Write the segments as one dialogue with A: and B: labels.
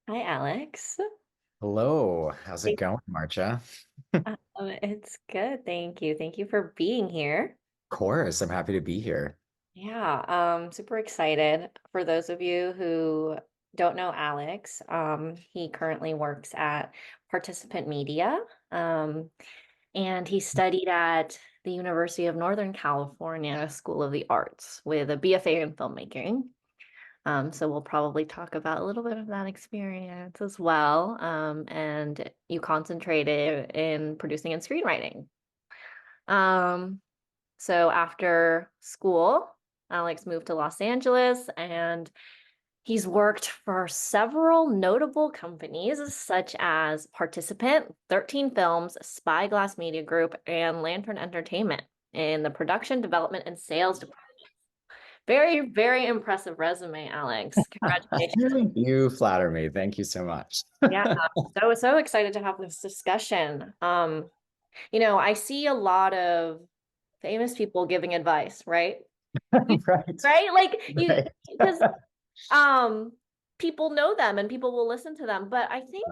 A: Hi, Alex.
B: Hello, how's it going, Marcha? Of
A: It's good. Thank you. Thank you for being here.
B: course, I'm happy to be here.
A: Yeah, super excited. For those of you who don't know Alex, he currently works at Participant Media, and he studied at the University of Northern California School of the Arts with a BFA in filmmaking. So we'll probably talk about a little bit of that experience as well. And you concentrated in producing and screenwriting. Um, so after school, Alex moved to Los Angeles and he's worked for several notable companies such as Participant, 13 Films, Spyglass Media Group, and Lantern Entertainment in the production, development, and sales department. Very, very impressive resume, Alex. Congratulations.
B: You flatter me. Thank you so much.
A: Yeah, so excited to have this discussion. I see a lot of famous people giving advice, right?
B: Right,
A: Right? Like you
B: right.
A: because um people know them and people will listen to them, but I think,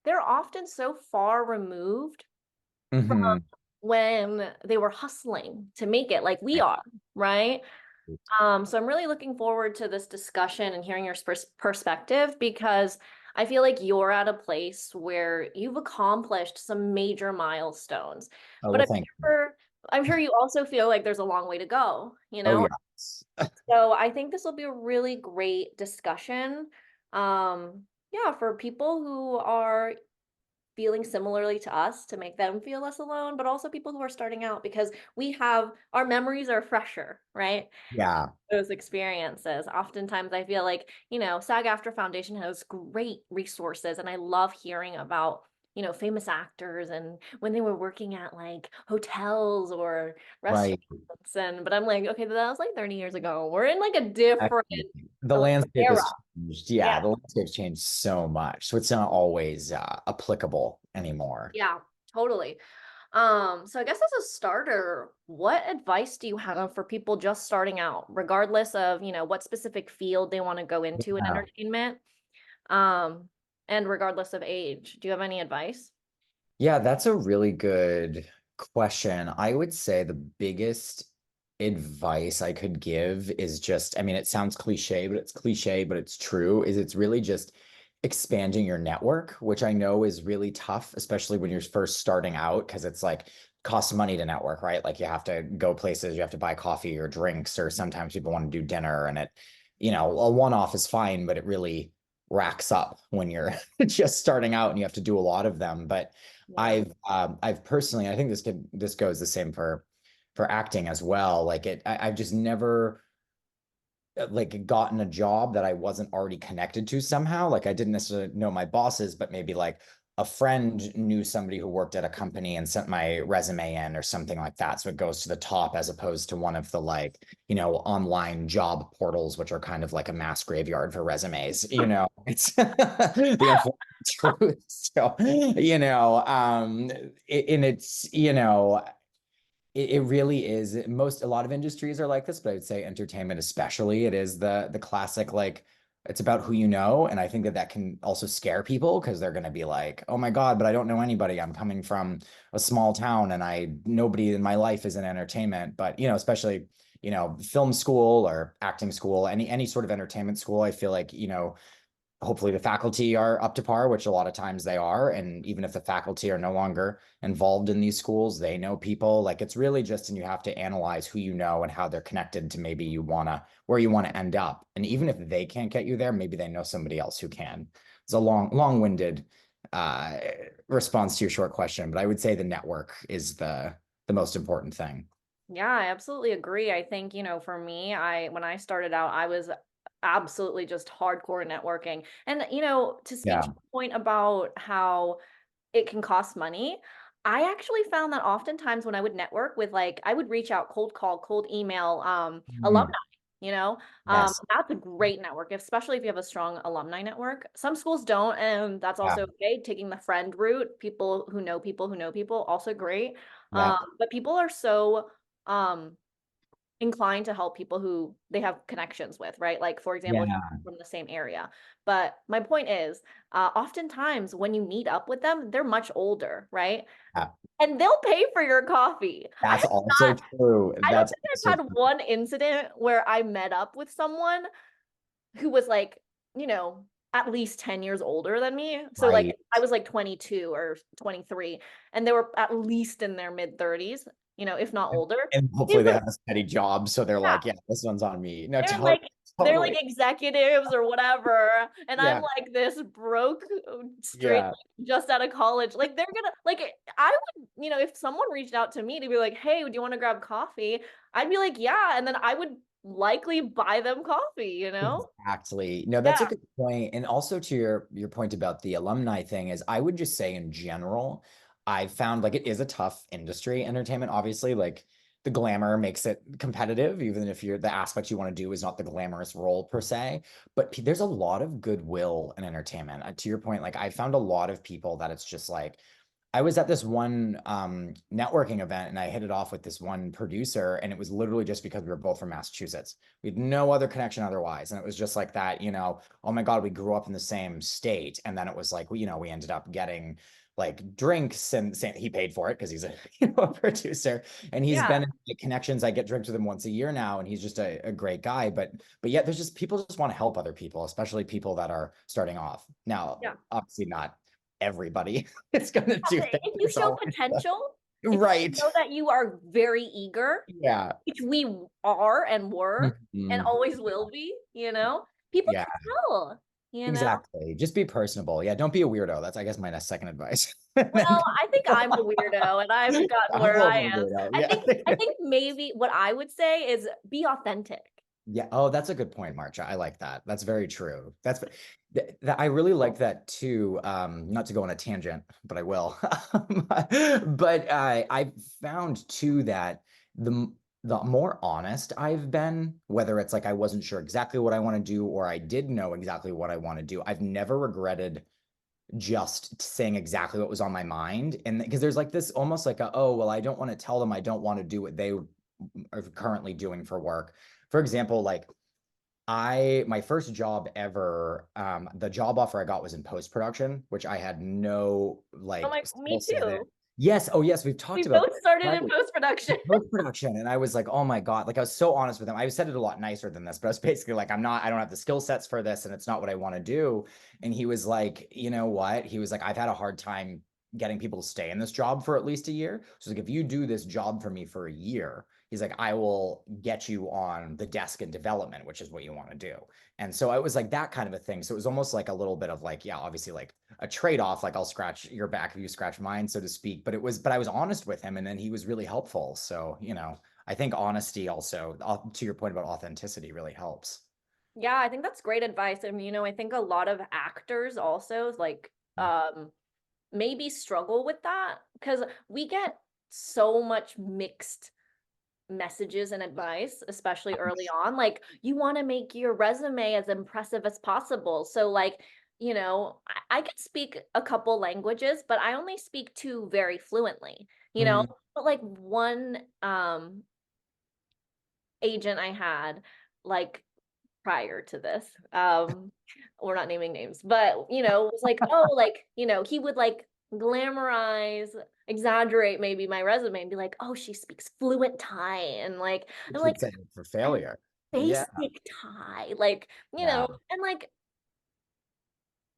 A: they're often so far removed from
B: hmm
A: when they were hustling to make it like we are, right? So I'm really looking forward to this discussion and hearing your perspective because I feel like you're at a place where you've accomplished some major milestones.
B: Oh,
A: But
B: well,
A: I'm
B: thank you.
A: sure I'm sure you also feel like there's a long way to go, you
B: Oh,
A: know?
B: yes.
A: So I think this will be a really great discussion. Yeah, for people who are feeling similarly to us to make them feel less alone, but also people who are starting out because we have our memories are fresher, right?
B: Yeah,
A: Those experiences. Oftentimes I feel like, SAG-AFTRA Foundation has great resources and I love hearing about, famous actors and when they were working at like hotels or restaurants
B: right.
A: and but I'm like, okay, that was like 30 years ago. We're in like a different
B: Actually, the
A: uh,
B: landscape
A: era.
B: has changed.
A: Yeah.
B: Yeah, the landscape's changed so much. So it's not always applicable anymore.
A: Yeah, totally. So I guess as a starter, what advice do you have for people just starting out, regardless of, what specific field they want to go into in
B: Yeah.
A: entertainment? Um, and regardless of age, do you have any advice?
B: Yeah, that's a really good question. I would say the biggest advice I could give is just, I mean, it sounds cliche, but it's true, is it's really just expanding your network, which I know is really tough, especially when you're first starting out, because it's like costs money to network, right? Like you have to go places, you have to buy coffee or drinks, or sometimes people want to do dinner and a one-off is fine, but it really racks up when you're just starting out and you have to do a lot of them. But
A: Yeah.
B: I've personally, I think this goes the same for acting as well. I've just never like gotten a job that I wasn't already connected to somehow. Like I didn't necessarily know my bosses, but maybe like a friend knew somebody who worked at a company and sent my resume in or something like that. So it goes to the top as opposed to one of the online job portals, which are kind of like a mass graveyard for resumes. It's the unfortunate truth. So, and it's, it really is a lot of industries are like this, but I would say entertainment especially. It is the classic like it's about who you know, and I think that can also scare people because they're going to be like, "Oh my God, but I don't know anybody. I'm coming from a small town and I nobody in my life is in entertainment." But, especially, film school or acting school, any sort of entertainment school, I feel like, hopefully the faculty are up to par, which a lot of times they are. And even if the faculty are no longer involved in these schools, they know people. Like it's really just, and you have to analyze who you know and how they're connected to maybe where you want to end up. And even if they can't get you there, maybe they know somebody else who can. It's a long-winded uh, response to your short question, but I would say the network is the most important thing.
A: Yeah, I absolutely agree. I think, for me, when I started out, I was absolutely just hardcore networking. And, to speak to
B: Yeah.
A: your point about how it can cost money, I actually found that oftentimes when I would network with like, I would reach out, cold call, cold email, alumni,
B: Mm, yes.
A: that's a great network, especially if you have a strong alumni network. Some schools don't, and that's
B: Yeah.
A: also okay. Taking the friend route, people who know people, also great.
B: Yeah.
A: But people are so, um, inclined to help people who they have connections with, right? Like, for example,
B: Yeah.
A: from the same area. But my point is, oftentimes when you meet up with them, they're much older, right?
B: Yeah.
A: And they'll pay for your coffee.
B: That's also true.
A: I don't
B: That's
A: think
B: also
A: I've had
B: true.
A: one incident where I met up with someone who was like, you know, at least 10 years older than me. So like
B: Right.
A: I was like 22 or 23 and they were at least in their mid 30s, if not older.
B: And
A: They
B: hopefully they
A: were,
B: have a steady job. So they're
A: yeah,
B: like, yeah, this one's on me. No,
A: they're
B: totally.
A: like they're like
B: Totally.
A: executives or whatever. And I'm
B: Yeah.
A: like this broke straight
B: Yeah.
A: just out of college. Like they're gonna like I would, if someone reached out to me to be like, hey, do you want to grab coffee? I'd be like, yeah, and then I would likely buy them coffee.
B: Exactly. No, that's
A: Yeah.
B: a good point. And also to your point about the alumni thing is I would just say in general, I've found like it is a tough industry, entertainment, obviously. Like the glamour makes it competitive, even if the aspect you want to do is not the glamorous role per se. But there's a lot of goodwill in entertainment. To your point, like I found a lot of people that it's just like I was at this one networking event and I hit it off with this one producer, and it was literally just because we were both from Massachusetts. We had no other connection otherwise. And it was just like that, oh my God, we grew up in the same state. And then it was like, we ended up getting like drinks, and he paid for it because he's a, a producer, and he's
A: Yeah.
B: been in connections. I get drinks with him once a year now, and he's just a great guy. But yet there's just people just want to help other people, especially people that are starting off. Now,
A: Yeah.
B: obviously not everybody is going to do that.
A: If you
B: It's
A: show
B: always
A: potential, if you
B: right.
A: show that you are very eager,
B: Yeah.
A: which we are and were and
B: Mhm.
A: always will be, people
B: Yeah,
A: can tell.
B: exactly. Just be personable. Yeah, don't be a weirdo. That's, I guess, my next second advice. And
A: Well,
B: then
A: I think I'm a weirdo and I've gotten
B: I'm a
A: where
B: little
A: I
B: bit of a
A: am.
B: weirdo.
A: I think I
B: Yeah.
A: think maybe what I would say is be authentic.
B: Yeah. Oh, that's a good point, Marcia. I like that. That's very true. I really like that too. Not to go on a tangent, but I will. But I found too that the the more honest I've been, whether it's like I wasn't sure exactly what I want to do or I did know exactly what I want to do, I've never regretted just saying exactly what was on my mind. And because there's like this almost like oh, well, I don't want to tell them I don't want to do what they are currently doing for work. For example, like my first job ever, the job offer I got was in post-production, which I had no
A: Oh
B: like
A: my,
B: skill
A: me
B: set in.
A: too.
B: Yes, oh yes, we've
A: We
B: talked about
A: both
B: this.
A: started in
B: Right.
A: post-production.
B: Post-production. And I was like, oh my God. Like I was so honest with him. I said it a lot nicer than this, but I was basically like, I don't have the skill sets for this, and it's not what I want to do. And he was like, you know what? He was like, I've had a hard time getting people to stay in this job for at least a year. So like, if you do this job for me for a year, he's like, I will get you on the desk in development, which is what you want to do. And so it was like that kind of a thing. So it was almost like a little bit of like, yeah, obviously like a trade-off, like I'll scratch your back if you scratch mine, so to speak. But I was honest with him, and then he was really helpful. So, I think honesty also, to your point about authenticity, really helps.
A: Yeah, I think that's great advice. And I think a lot of actors also like maybe struggle with that because we get so much mixed messages and advice, especially early on. Like, you want to make your resume as impressive as possible. So, like, I can speak a couple languages, but I only speak two very fluently, you know.
B: Mm,
A: But like one agent I had, like prior to this, we're not naming names, but was like, oh, like, he would like glamorize, exaggerate maybe my resume and be like, oh, she speaks fluent Thai, and like I'm
B: which
A: like
B: would say for
A: I'm
B: failure. Yeah,
A: basic Thai, like,
B: yeah,
A: and like,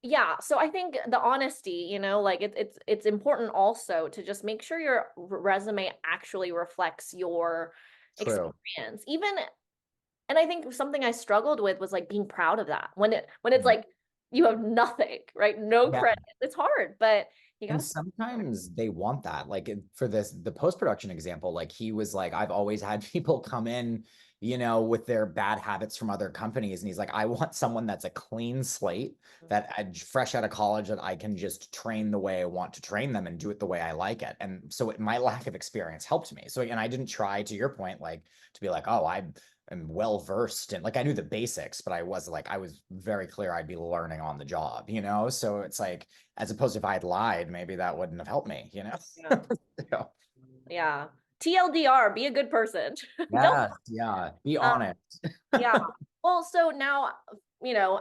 A: yeah, so I think the honesty, like it's important also to just make sure your resume actually reflects your
B: true.
A: experience. Even and I think something I struggled with was like being proud of that. When it's like you have nothing, right? No
B: Yeah.
A: credit. It's hard, but you
B: And
A: gotta
B: sometimes they want that. Like for the post-production example, like he was like, I've always had people come in, with their bad habits from other companies. And he's like, I want someone that's a clean slate, that fresh out of college, that I can just train the way I want to train them and do it the way I like it. And so my lack of experience helped me. So, and I didn't try, to your point, like to be like, oh, am well versed, and like I knew the basics, but I was very clear I'd be learning on the job. So it's like, as opposed to if I had lied, maybe that wouldn't have helped me.
A: yeah.
B: So,
A: Yeah. TLDR, be a good person. Don't.
B: Yes, yeah, be
A: Um,
B: honest.
A: yeah. Well, so now,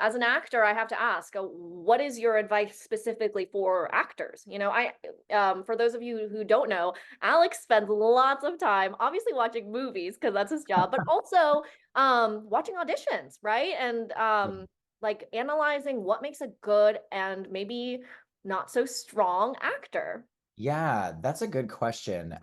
A: as an actor, I have to ask, what is your advice specifically for actors? For those of you who don't know, Alex spends lots of time obviously watching movies because that's his job, but also watching auditions, right? And like analyzing what makes a good and maybe not so strong actor.
B: Yeah, that's a good question.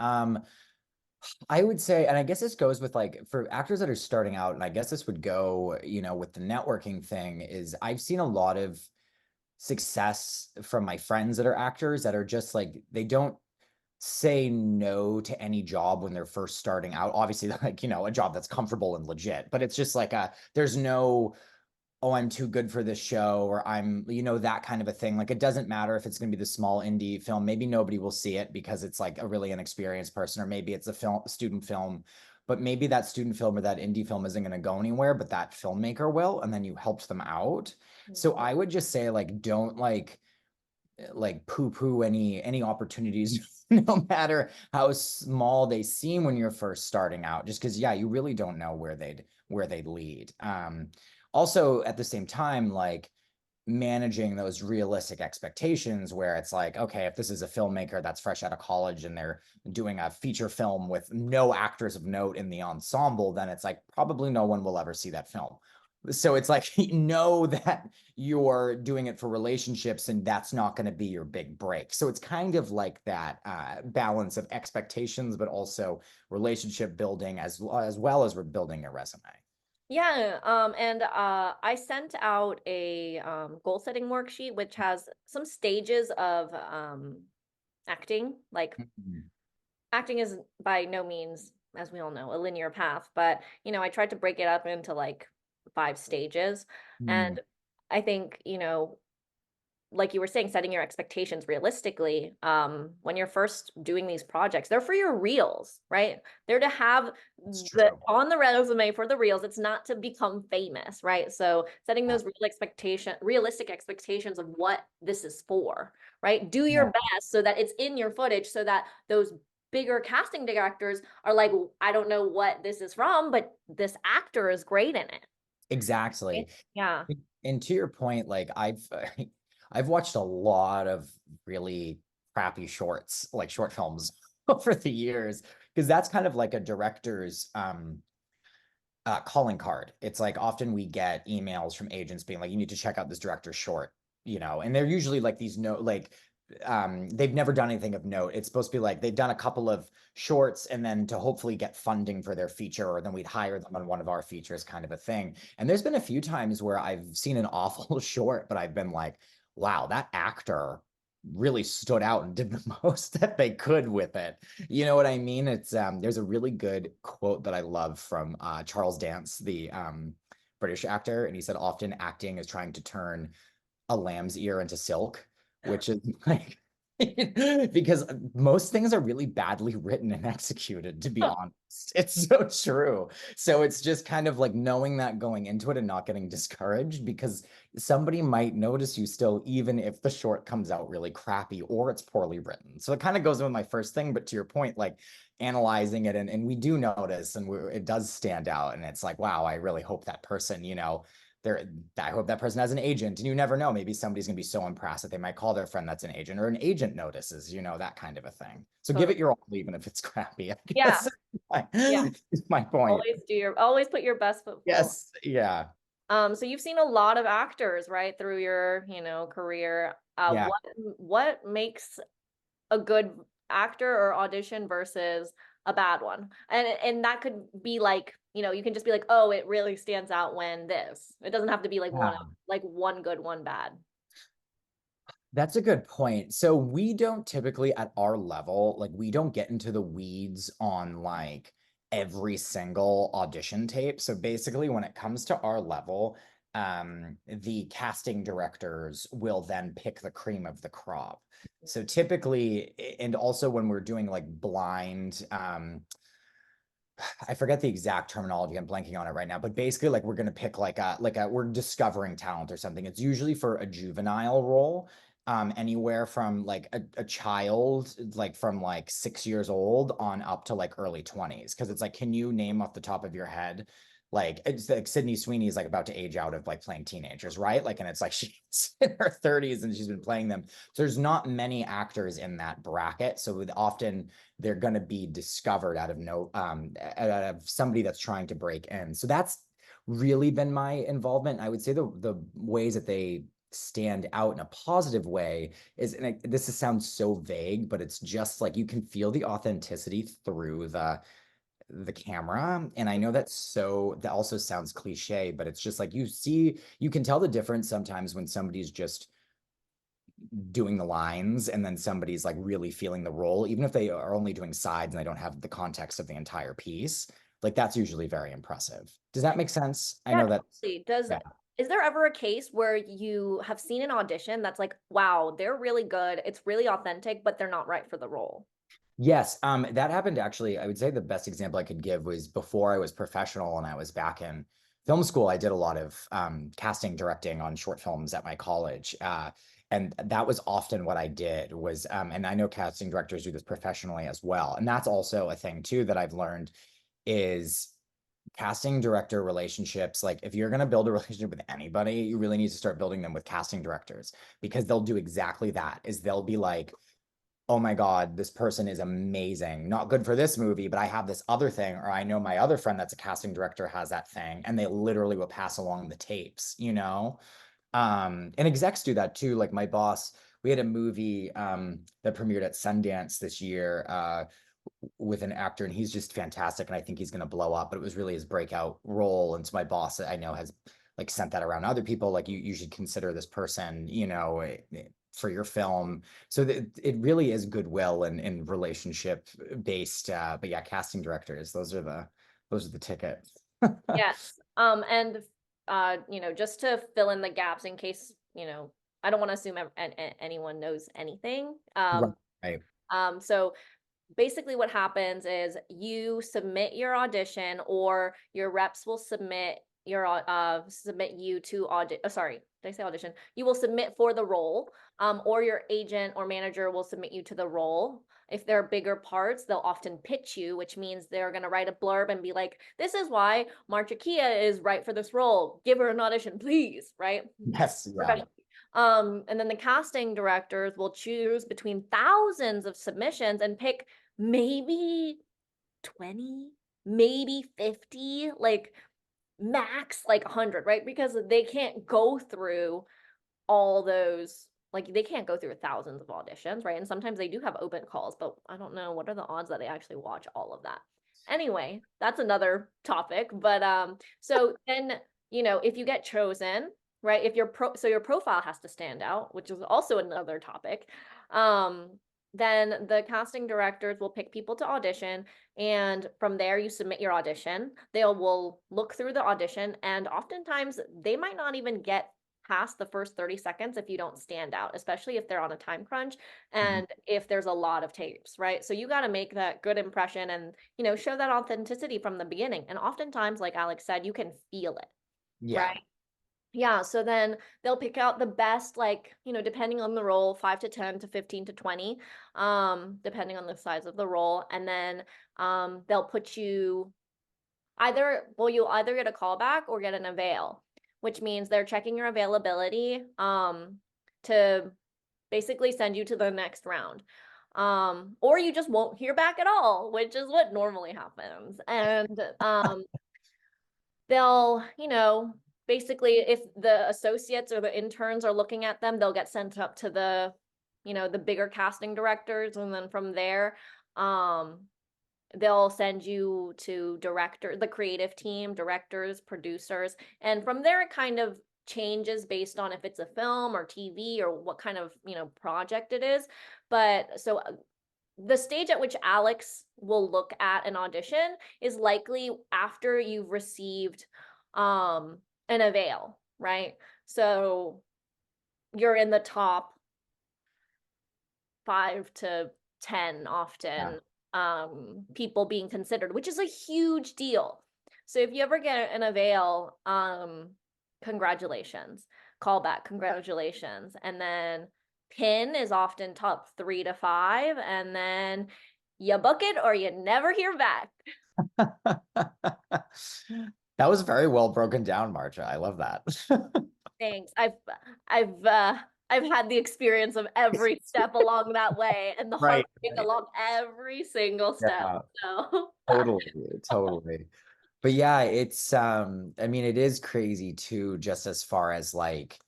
B: I would say, and I guess this goes with like for actors that are starting out, and I guess this would go, with the networking thing, is I've seen a lot of success from my friends that are actors that are just like they don't say no to any job when they're first starting out. Obviously, like, a job that's comfortable and legit, but it's just like there's no, oh, I'm too good for this show, or I'm, that kind of a thing. Like, it doesn't matter if it's going to be the small indie film. Maybe nobody will see it because it's like a really inexperienced person, or maybe it's a student film, but maybe that student film or that indie film isn't going to go anywhere, but that filmmaker will, and then you helped them out. So
A: Mhm.
B: I would just say, like, don't like poo-poo any opportunities, no matter how small they seem when you're first starting out, just because, yeah, you really don't know where they'd lead. Also at the same time, like, managing those realistic expectations where it's like, okay, if this is a filmmaker that's fresh out of college and they're doing a feature film with no actors of note in the ensemble, then it's like probably no one will ever see that film. So it's like, know that you're doing it for relationships and that's not going to be your big break. So it's kind of like that balance of expectations, but also relationship building as well as we're building a resume.
A: Yeah, and I sent out a goal setting worksheet which has some stages of acting. Like
B: Mhm.
A: acting is by no means, as we all know, a linear path, but I tried to break it up into like 5 stages.
B: Mm,
A: And I think, like you were saying, setting your expectations realistically, when you're first doing these projects, they're for your reels, right? They're to have
B: it's
A: the
B: true.
A: on the resume for the reels. It's not to become famous, right? So setting
B: Yeah.
A: those realistic expectations of what this is for, right? Do your
B: Yeah.
A: best so that it's in your footage so that those bigger casting directors are like, I don't know what this is from, but this actor is great in it.
B: Exactly.
A: Yeah.
B: And to your point, like I've watched a lot of really crappy shorts, like short films over the years, because that's kind of like a director's calling card. It's like often we get emails from agents being like, you need to check out this director's short, and they're usually like these no like they've never done anything of note. It's supposed to be like they've done a couple of shorts and then to hopefully get funding for their feature, or then we'd hire them on one of our features, kind of a thing. And there's been a few times where I've seen an awful short, but I've been like, wow, that actor really stood out and did the most that they could with it. You know what I mean? It's there's a really good quote that I love from Charles Dance, the British actor, and he said often acting is trying to turn a lamb's ear into silk, which is like because most things are really badly written and executed, to be honest. It's so true. So it's just kind of like knowing that going into it and not getting discouraged, because somebody might notice you still, even if the short comes out really crappy or it's poorly written. So it kind of goes with my first thing, but to your point, like analyzing it, and we do notice, and it does stand out. And it's like, wow, I really hope that person, there, I hope that person has an agent, and you never know. Maybe somebody's gonna be so impressed that they might call their friend that's an agent, or an agent notices, that kind of a thing. So give
A: Totally.
B: it your all, even if it's crappy, I
A: Yeah.
B: guess.
A: Yeah.
B: Is my point.
A: Always put your best foot forward.
B: Yes, yeah,
A: So you've seen a lot of actors, right, through your, career.
B: yeah,
A: What makes a good actor or audition versus a bad one? And that could be like, you can just be like, oh, it really stands out when this. It doesn't have to be
B: yeah.
A: like one good, one bad.
B: That's a good point. So we don't typically at our level, like we don't get into the weeds on like every single audition tape. So basically when it comes to our level, the casting directors will then pick the cream of the crop. So typically, and also when we're doing like blind, I forget the exact terminology. I'm blanking on it right now, but basically, like we're gonna pick like a we're discovering talent or something. It's usually for a juvenile role. anywhere from like a child, like from like 6 years old on up to like early 20s. Cause it's like, can you name off the top of your head? Like it's like Sydney Sweeney is like about to age out of like playing teenagers, right? Like, and it's like she's in her 30s and she's been playing them. So there's not many actors in that bracket. So often they're going to be discovered out of out of somebody that's trying to break in. So that's really been my involvement. I would say the ways that they stand out in a positive way is, and this sounds so vague, but it's just like you can feel the authenticity through the camera. And I know that also sounds cliche, but it's just like you can tell the difference sometimes when somebody's just doing the lines and then somebody's like really feeling the role, even if they are only doing sides and they don't have the context of the entire piece. Like that's usually very impressive. Does that make sense? I
A: Yeah,
B: know that,
A: totally.
B: yeah.
A: Is there ever a case where you have seen an audition that's like, wow, they're really good, it's really authentic, but they're not right for the role?
B: Yes, that happened actually. I would say the best example I could give was before I was professional and I was back in film school. I did a lot of casting directing on short films at my college. And that was often what I did was, and I know casting directors do this professionally as well. And that's also a thing too that I've learned is casting director relationships. Like if you're going to build a relationship with anybody, you really need to start building them with casting directors because they'll do exactly that, is they'll be like, oh my God, this person is amazing. Not good for this movie, but I have this other thing, or I know my other friend that's a casting director has that thing, and they literally will pass along the tapes, you know? And execs do that too. Like my boss, we had a movie that premiered at Sundance this year with an actor, and he's just fantastic, and I think he's gonna blow up, but it was really his breakout role. And so my boss, I know, has like sent that around to other people, like you should consider this person, for your film. So it really is goodwill and relationship based. But yeah, casting directors, those are the tickets.
A: Yes. And just to fill in the gaps in case, I don't want to assume anyone knows anything.
B: Right. Right.
A: So basically what happens is you submit your audition, or your reps will submit you to sorry, did I say audition? You will submit for the role, or your agent or manager will submit you to the role. If there are bigger parts, they'll often pitch you, which means they're going to write a blurb and be like, this is why Marcha is right for this role. Give her an audition, please, right?
B: Yes. Yeah.
A: Professional. And then the casting directors will choose between thousands of submissions and pick maybe 20, maybe 50, like max like 100, right? Because they can't go through all those, like they can't go through thousands of auditions, right? And sometimes they do have open calls, but I don't know what are the odds that they actually watch all of that. Anyway, that's another topic. But so then, if you get chosen, right? If your profile has to stand out, which is also another topic. Then the casting directors will pick people to audition, and from there you submit your audition. They will look through the audition, and oftentimes they might not even get past the first 30 seconds if you don't stand out, especially if they're on a time crunch
B: Mhm.
A: and if there's a lot of tapes, right? So you got to make that good impression and, show that authenticity from the beginning. And oftentimes, like Alex said, you can feel it,
B: Yeah.
A: right? Yeah, so then they'll pick out the best, like, depending on the role, 5 to 10 to 15 to 20, depending on the size of the role. And then they'll put you you'll either get a callback or get an avail, which means they're checking your availability to basically send you to the next round. Or you just won't hear back at all, which is what normally happens. And they'll, basically if the associates or the interns are looking at them, they'll get sent up to the bigger casting directors. And then from there, they'll send you to the creative team, directors, producers. And from there, it kind of changes based on if it's a film or TV or what kind of, project it is. But so the stage at which Alex will look at an audition is likely after you've received an avail, right? So you're in the top 5 to 10
B: Yeah.
A: often, people being considered, which is a huge deal. So if you ever get an avail, congratulations, callback, congratulations. And then pin is often top 3 to 5, and then you book it or you never hear back.
B: That was very well broken down, Marcia. I love that.
A: Thanks. I've uh I've had the experience of every step along that way and the
B: Right.
A: heartbreak
B: Right.
A: along every single step.
B: Yeah,
A: So
B: totally, totally. But yeah, it's I mean, it is crazy too, just as far as like,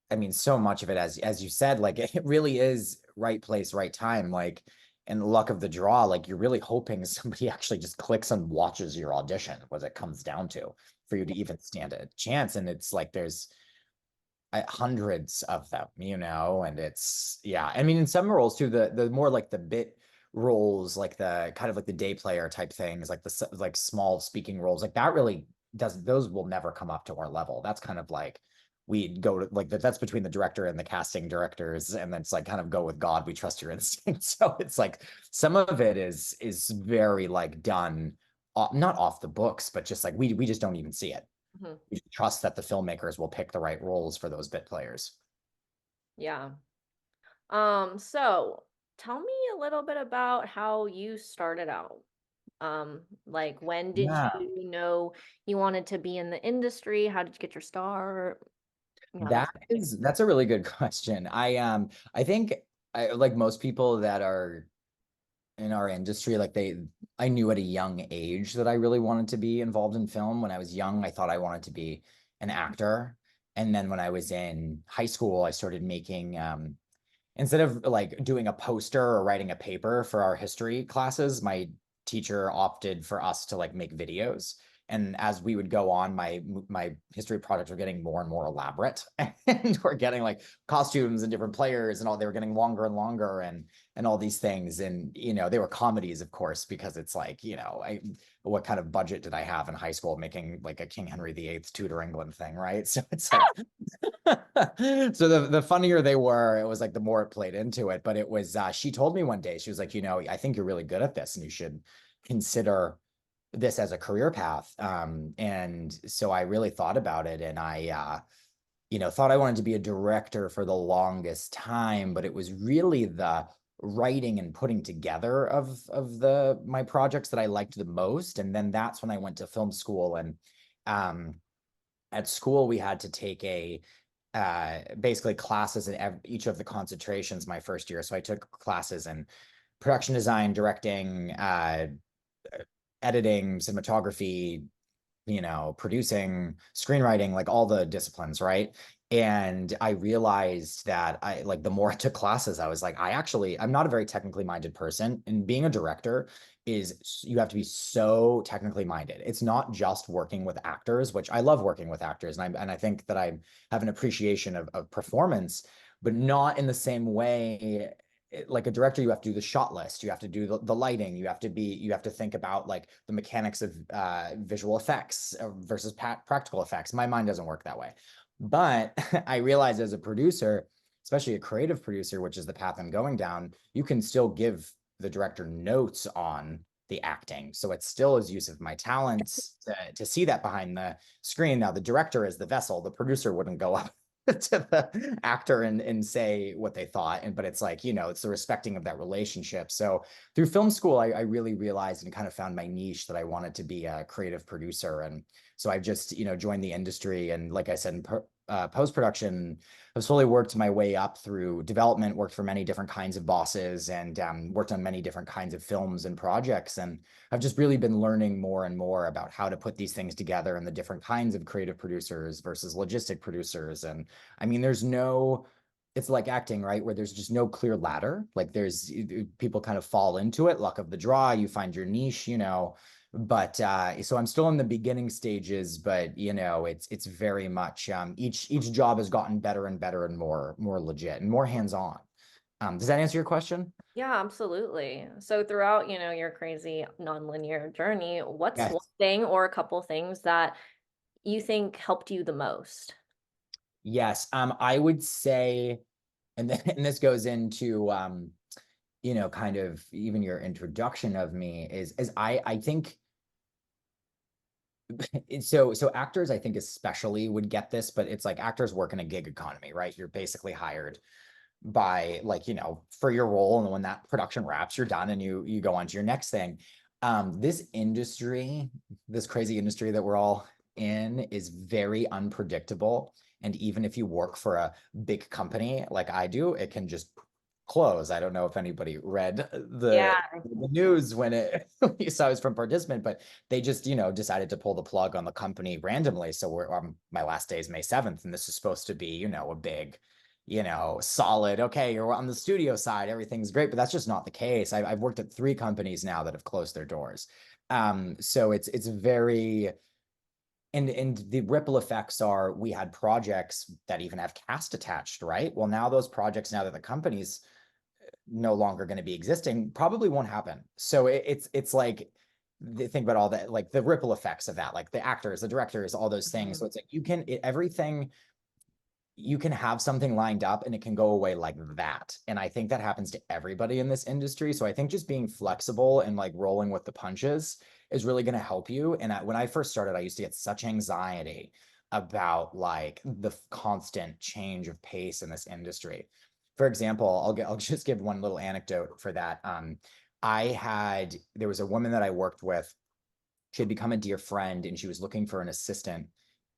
B: I mean, so much of it, as you said, like it really is right place, right time, like, and luck of the draw. Like you're really hoping somebody actually just clicks and watches your audition, what it comes down to, for you to even stand a chance. And it's like there's hundreds of them, and it's, yeah. I mean, in some roles too, the more like the bit roles, like the kind of like the day player type things, like the like small speaking roles, like that really does, those will never come up to our level. That's kind of like we go to like that's between the director and the casting directors, and then it's like kind of go with God, we trust your instinct. So it's like some of it is very like done not off the books, but just like we just don't even see it.
A: mhm.
B: We trust that the filmmakers will pick the right roles for those bit players.
A: Yeah. So tell me a little bit about how you started out. Like when did
B: Yeah,
A: you know you wanted to be in the industry? How did you get your start? Yeah, that
B: that
A: sort of thing.
B: is that's a really good question. I think like most people that are in our industry, like I knew at a young age that I really wanted to be involved in film. When I was young, I thought I wanted to be an actor. And then when I was in high school, I started making instead of like doing a poster or writing a paper for our history classes, my teacher opted for us to like make videos. And as we would go on, my history projects were getting more and more elaborate, and we're getting like costumes and different players and all. They were getting longer and longer, and all these things. And they were comedies, of course, because it's like what kind of budget did I have in high school making like a King Henry VIII Tudor England thing, right? So it's like so the funnier they were, it was like the more it played into it. But it was she told me one day, she was like, I think you're really good at this and you should consider this as a career path. And so I really thought about it, and I thought I wanted to be a director for the longest time, but it was really the writing and putting together of the my projects that I liked the most. And then that's when I went to film school. And um at school we had to take a basically classes in each of the concentrations my first year. So I took classes in production design, directing, editing, cinematography, producing, screenwriting, like all the disciplines, right? And I realized that I like the more I took classes, I was like, I'm not a very technically minded person. And being a director is you have to be so technically minded. It's not just working with actors, which I love working with actors. And I think that I have an appreciation of performance, but not in the same way. Like a director, you have to do the shot list, you have to do the lighting, you have to think about like the mechanics of visual effects versus practical effects. My mind doesn't work that way. But I realized as a producer, especially a creative producer, which is the path I'm going down, you can still give the director notes on the acting. So it still is use of my talents to see that behind the screen. Now, the director is the vessel. The producer wouldn't go up to the actor and say what they thought. But it's like, it's the respecting of that relationship. So through film school, I really realized and kind of found my niche that I wanted to be a creative producer. And so I've just, joined the industry. And like I said, in post-production, I've slowly worked my way up through development, worked for many different kinds of bosses, and worked on many different kinds of films and projects. And I've just really been learning more and more about how to put these things together and the different kinds of creative producers versus logistic producers. And I mean, it's like acting, right? Where there's just no clear ladder. Like there's people kind of fall into it, luck of the draw, you find your niche. But so I'm still in the beginning stages, but it's very much each job has gotten better and better and more legit and more hands-on. Does that answer your question?
A: Yeah, absolutely. So throughout, your crazy nonlinear journey, what's one
B: Yes.
A: thing or a couple things that you think helped you the most?
B: Yes. I would say, and then and this goes into kind of even your introduction of me is I think so actors I think especially would get this, but it's like actors work in a gig economy, right? You're basically hired by like, for your role. And when that production wraps, you're done and you go on to your next thing. This industry, this crazy industry that we're all in is very unpredictable. And even if you work for a big company like I do, it can just close. I don't know if anybody read
A: Yeah.
B: the news when it you saw it was from participant, but they just, decided to pull the plug on the company randomly. So my last day is May 7th, and this is supposed to be, a big, solid, okay, you're on the studio side, everything's great, but that's just not the case. I've worked at 3 companies now that have closed their doors. So it's very, and the ripple effects are, we had projects that even have cast attached, right? Well, now those projects, now that the company's no longer going to be existing, probably won't happen. So it's like, think about all that, like the ripple effects of that, like the actors, the directors, all those things.
A: Mhm.
B: So it's like everything, you can have something lined up and it can go away like that. And I think that happens to everybody in this industry. So I think just being flexible and like rolling with the punches is really going to help you. And when I first started, I used to get such anxiety about like the constant change of pace in this industry. For example, I'll just give one little anecdote for that. There was a woman that I worked with. She had become a dear friend and she was looking for an assistant,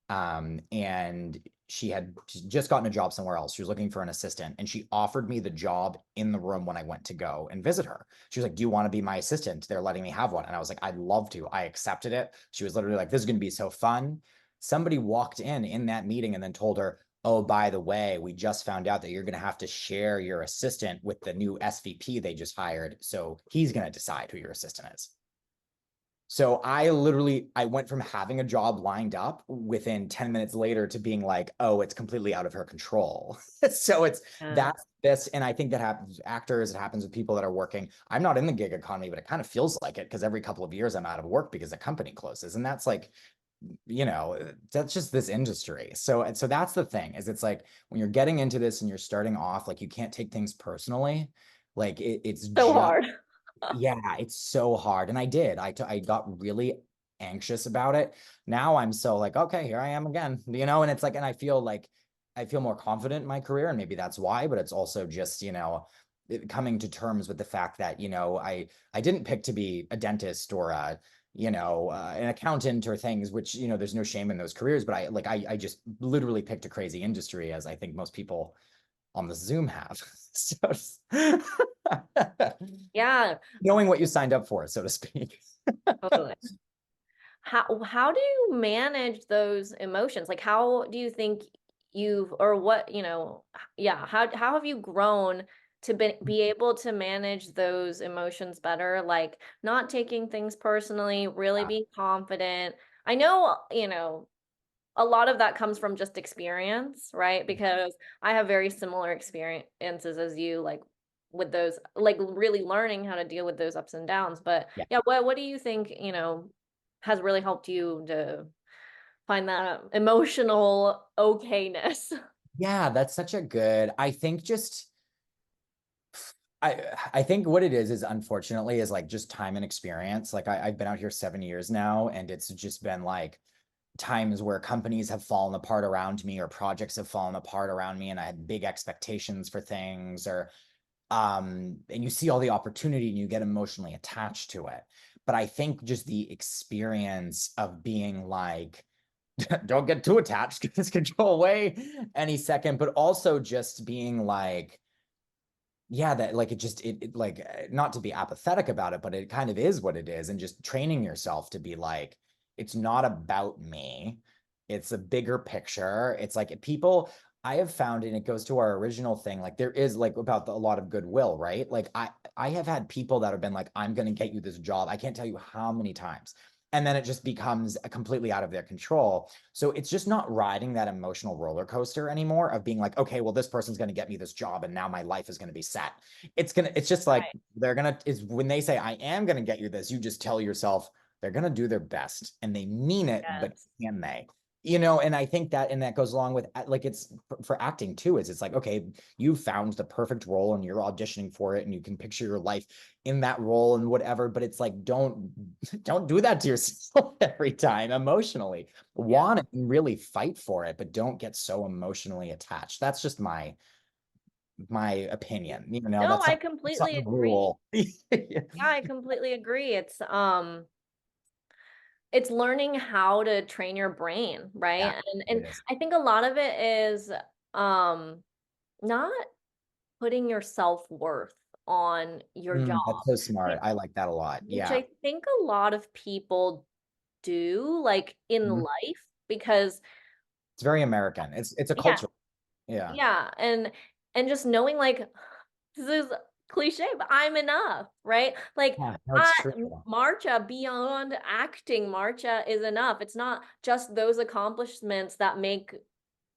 B: and she had just gotten a job somewhere else. She was looking for an assistant, and she offered me the job in the room when I went to go and visit her. She was like, "Do you want to be my assistant? They're letting me have one." And I was like, "I'd love to." I accepted it. She was literally like, "This is going to be so fun." Somebody walked in that meeting and then told her, "Oh, by the way, we just found out that you're going to have to share your assistant with the new SVP they just hired. So he's going to decide who your assistant is." So I went from having a job lined up within 10 minutes later to being like, oh, it's completely out of her control. So
A: Yeah.
B: that's this. And I think that happens with actors. It happens with people that are working. I'm not in the gig economy, but it kind of feels like it because every couple of years I'm out of work because the company closes. And that's like, that's just this industry. So that's the thing, is it's like when you're getting into this and you're starting off, like you can't take things personally. Like it's
A: So
B: just,
A: hard.
B: yeah, it's so hard. And I got really anxious about it. Now I'm so like, okay, here I am again, and it's like, and I feel like I feel more confident in my career, and maybe that's why, but it's also just, coming to terms with the fact that, I didn't pick to be a dentist or an accountant or things, which, there's no shame in those careers, but I just literally picked a crazy industry, as I think most people on the Zoom have. So
A: Yeah,
B: knowing what you signed up for, so to speak.
A: totally. How do you manage those emotions? Like how do you think you've or what, yeah, how have you grown to be able to manage those emotions better? Like not taking things personally, really being confident. I know, a lot of that comes from just experience, right? Because I have very similar experiences as you, like with those, like really learning how to deal with those ups and downs. But
B: Yeah.
A: yeah, what do you think, has really helped you to find that emotional okayness?
B: Yeah, that's such a good, I think just I think what it is unfortunately is like just time and experience. Like I've been out here 7 years now, and it's just been like times where companies have fallen apart around me or projects have fallen apart around me, and I had big expectations for things, or and you see all the opportunity and you get emotionally attached to it. But I think just the experience of being like, don't get too attached because this could go away any second, but also just being like, yeah, that like it like, not to be apathetic about it, but it kind of is what it is, and just training yourself to be like, it's not about me, it's a bigger picture. It's like people, I have found, and it goes to our original thing, like there is like about a lot of goodwill, right? Like I have had people that have been like, I'm going to get you this job, I can't tell you how many times, and then it just becomes completely out of their control. So it's just not riding that emotional roller coaster anymore of being like, okay, well, this person's going to get me this job and now my life is going to be set. It's just like,
A: Right.
B: is when they say, I am going to get you this, you just tell yourself they're going to do their best and they mean it, but
A: Yes.
B: can they? And I think that, and that goes along with like, it's for acting too, is it's like, okay, you found the perfect role and you're auditioning for it and you can picture your life in that role and whatever, but it's like, don't do that to yourself every time emotionally.
A: Yeah.
B: Want it and really fight for it, but don't get so emotionally attached. That's just my my opinion. You know,
A: No, I
B: that's not
A: completely
B: the
A: agree.
B: rule. Yeah.
A: Yeah, I completely agree. It's learning how to train your brain,
B: Yeah,
A: right?
B: it
A: And
B: is.
A: I think a lot of it is um not putting your self-worth on your job,
B: That's so smart.
A: which
B: I like that a lot.
A: which
B: Yeah.
A: I think a lot of people do like in
B: Mhm.
A: life because
B: It's very American. It's a
A: yeah,
B: culture. Yeah.
A: yeah, and just knowing like this is cliche, but I'm enough, right? Like
B: Yeah, no, it's
A: I
B: true.
A: Marcha beyond acting, Marcha is enough. It's not just those accomplishments that make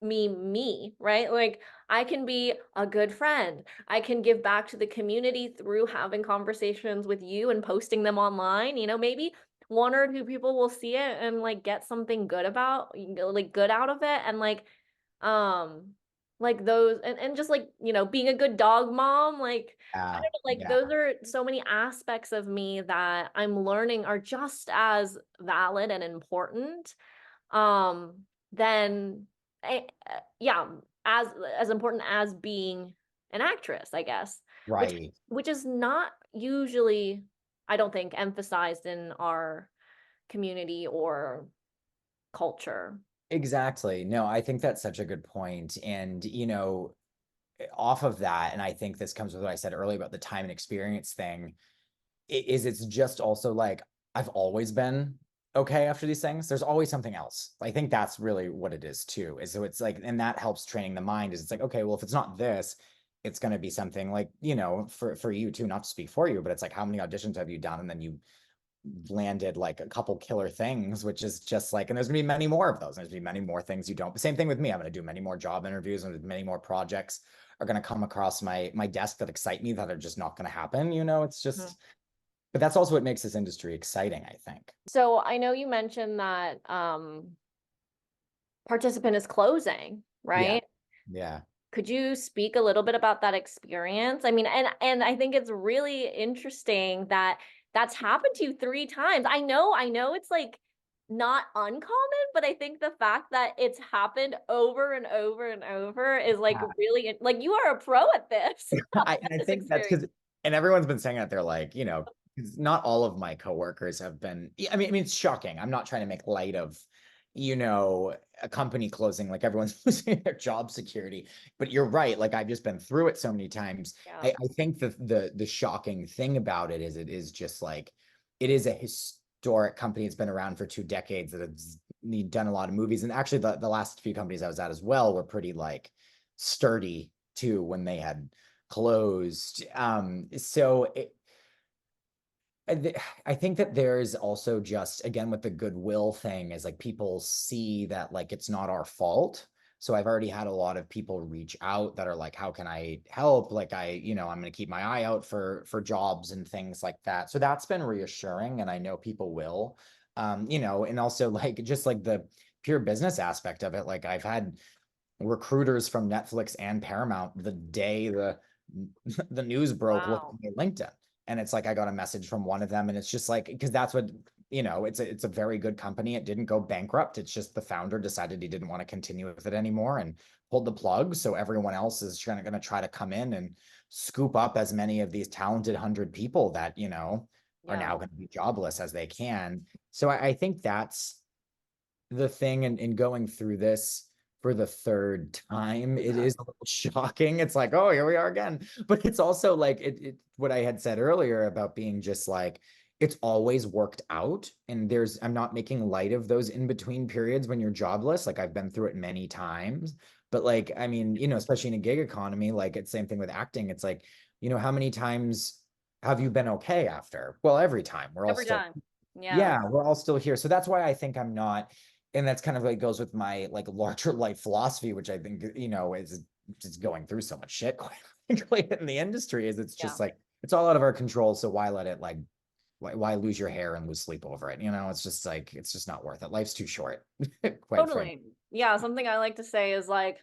A: me me, right? Like I can be a good friend. I can give back to the community through having conversations with you and posting them online. Maybe one or two people will see it and like get something good about like good out of it and um like those and just like being a good dog mom like I
B: Yeah.
A: don't know like
B: Yeah.
A: those are so many aspects of me that I'm learning are just as valid and important then yeah, as important as being an actress, I guess, which
B: Right.
A: which is not usually, I don't think, emphasized in our community or culture.
B: Exactly. No, I think that's such a good point. And, off of that, and I think this comes with what I said earlier about the time and experience thing, is it's just also like I've always been okay after these things. There's always something else. I think that's really what it is too. Is so it's like, and that helps training the mind. Is it's like, okay, well, if it's not this, it's going to be something like, for you too, not to speak for you, but it's like how many auditions have you done, and then you landed like a couple killer things, which is just like, and there's gonna be many more of those. There's gonna be many more things you don't. But same thing with me. I'm gonna do many more job interviews, and many more projects are gonna come across my desk that excite me that are just not gonna happen. It's
A: Mhm.
B: just, but that's also what makes this industry exciting, I think.
A: So I know you mentioned that participant is closing,
B: Yeah.
A: right?
B: Yeah.
A: Could you speak a little bit about that experience? I mean, and I think it's really interesting that that's happened to you three times. I know it's like not uncommon, but I think the fact that it's happened over and over and over is like really like you are a pro at this,
B: And
A: at
B: I
A: this
B: think that's
A: experience.
B: because, and everyone's been saying that they're like, 'cause not all of my coworkers have been. I mean, it's shocking. I'm not trying to make light of, a company closing, like everyone's losing their job security. But you're right. Like I've just been through it so many times.
A: Yeah.
B: I think the shocking thing about it is just like it is a historic company. It's been around for 2 decades that has done a lot of movies. And actually the last few companies I was at as well were pretty like sturdy too when they had closed. I think that there's also just, again, with the goodwill thing, is like people see that like it's not our fault. So I've already had a lot of people reach out that are like, how can I help? Like I'm going to keep my eye out for jobs and things like that. So that's been reassuring, and I know people will. And also like just like the pure business aspect of it. Like I've had recruiters from Netflix and Paramount the day the news broke
A: Wow.
B: looking at LinkedIn. And it's like I got a message from one of them, and it's just like, because that's what, it's a very good company. It didn't go bankrupt. It's just the founder decided he didn't want to continue with it anymore and pulled the plug. So everyone else is going to try to come in and scoop up as many of these talented 100 people that, are
A: Yeah.
B: now going to be jobless as they can. So I think that's the thing in going through this for the third time. It is a little shocking. It's like, oh, here we are again. But it's also like what I had said earlier about being just like, it's always worked out. And I'm not making light of those in between periods when you're jobless. Like I've been through it many times. But like, I mean, especially in a gig economy, like it's same thing with acting. It's like, how many times have you been okay after? Well, every time. We're all
A: Every
B: still,
A: time. Yeah.
B: yeah, we're all still here. So that's why I think I'm not, and that's kind of like goes with my like larger life philosophy, which I think, is just going through so much shit, quite frankly, in the industry, is it's
A: Yeah.
B: just like it's all out of our control. So why let it like why lose your hair and lose sleep over it? It's just like it's just not worth it. Life's too short, quite frankly.
A: Totally. Yeah, something I like to say is like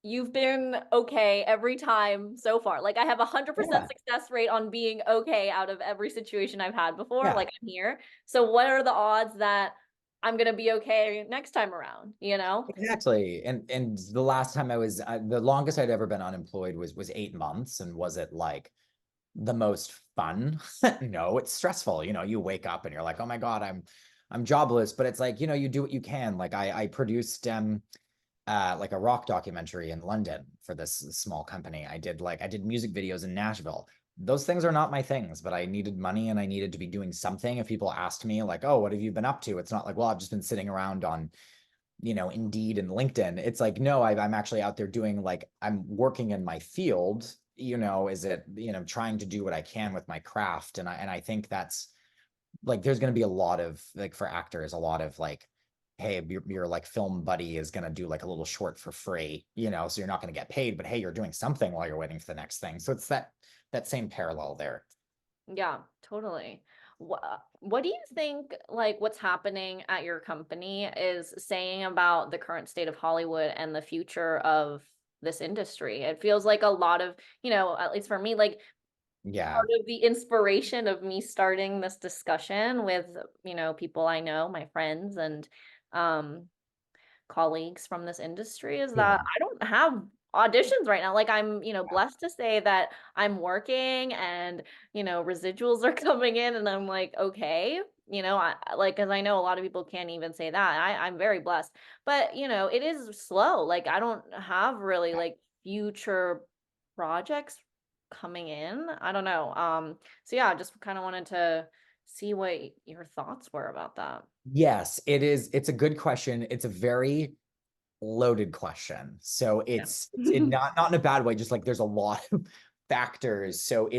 A: you've been okay every time so far. Like I have 100%
B: Yeah,
A: success rate on being okay out of every situation I've had before.
B: yeah,
A: Like I'm here. So what are the odds that I'm gonna be okay next time around, you know?
B: Exactly. And the last time I was the longest I'd ever been unemployed was 8 months. And was it like the most fun? No, it's stressful. You know, you wake up and you're like, oh my God, I'm jobless. But it's like, you know, you do what you can. Like I produced like a rock documentary in London for this small company. I did music videos in Nashville. Those things are not my things, but I needed money and I needed to be doing something. If people asked me like, "Oh, what have you been up to?" It's not like, "Well, I've just been sitting around on, you know, Indeed and LinkedIn." It's like, "No, I'm actually out there doing like I'm working in my field, you know, is it, you know, trying to do what I can with my craft." And I think that's like there's going to be a lot of like for actors, a lot of like, hey, your like film buddy is going to do like a little short for free, you know, so you're not going to get paid, but hey, you're doing something while you're waiting for the next thing. So it's that same parallel there.
A: Yeah, totally. What do you think, like, what's happening at your company is saying about the current state of Hollywood and the future of this industry? It feels like a lot of, at least for me, like
B: Yeah.
A: part of the inspiration of me starting this discussion with, people I know, my friends and um colleagues from this industry is that
B: Yeah.
A: I don't have auditions right now. Like I'm, blessed to say that I'm working and, residuals are coming in and I'm like, okay, like, cause I know a lot of people can't even say that. I'm very blessed, but it is slow. Like I don't have really like future projects coming in. I don't know. So yeah, just kind of wanted to see what your thoughts were about that.
B: Yes, it is. It's a good question. It's a very loaded question. So
A: Yeah.
B: it's not in a bad way, just like there's a lot of factors. So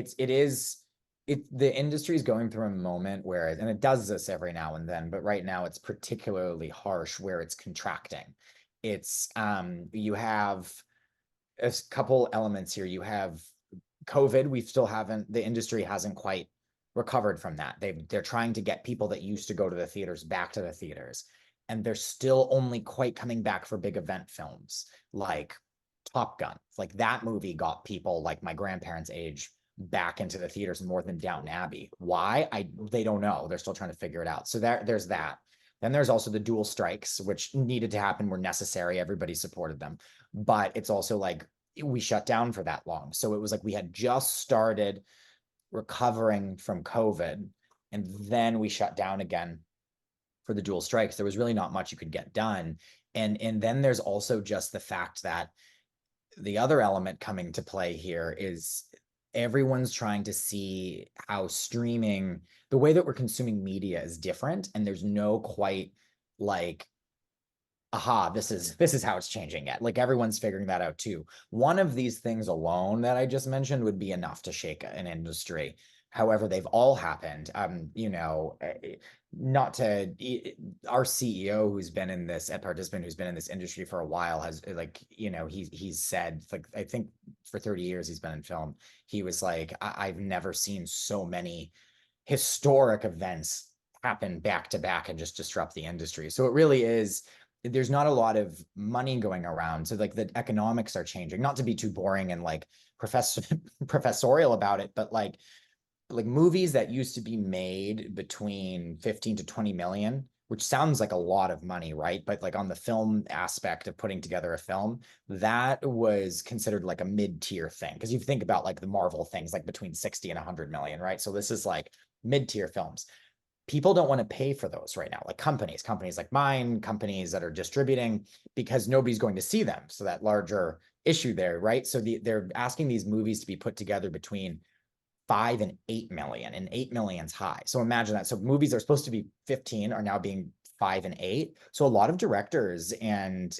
B: the industry is going through a moment where, and it does this every now and then, but right now it's particularly harsh where it's contracting. It's you have a couple elements here. You have COVID. We still haven't, the industry hasn't quite recovered from that. They're trying to get people that used to go to the theaters back to the theaters. And they're still only quite coming back for big event films like Top Gun. Like that movie got people like my grandparents' age back into the theaters more than Downton Abbey. Why? They don't know. They're still trying to figure it out. So there's that. Then there's also the dual strikes, which needed to happen, were necessary. Everybody supported them. But it's also like we shut down for that long. So it was like we had just started recovering from COVID and then we shut down again for the dual strikes. There was really not much you could get done. And then there's also just the fact that the other element coming to play here is everyone's trying to see how streaming, the way that we're consuming media is different. And there's no quite like, aha, this is how it's changing yet. Like everyone's figuring that out too. One of these things alone that I just mentioned would be enough to shake an industry. However, they've all happened. Not to our CEO who's been in this, a participant who's been in this industry for a while has like, he's said like I think for 30 years he's been in film. He was like, I've never seen so many historic events happen back to back and just disrupt the industry. So it really is, there's not a lot of money going around. So like the economics are changing, not to be too boring and like professorial about it, but like movies that used to be made between 15 to 20 million, which sounds like a lot of money, right? But like on the film aspect of putting together a film, that was considered like a mid-tier thing. Because you think about like the Marvel things, like between 60 and 100 million, right? So this is like mid-tier films. People don't want to pay for those right now, like companies like mine, companies that are distributing, because nobody's going to see them. So that larger issue there, right? So they're asking these movies to be put together between 5 and 8 million, and 8 million's high. So imagine that. So movies are supposed to be 15 are now being 5 and 8. So a lot of directors and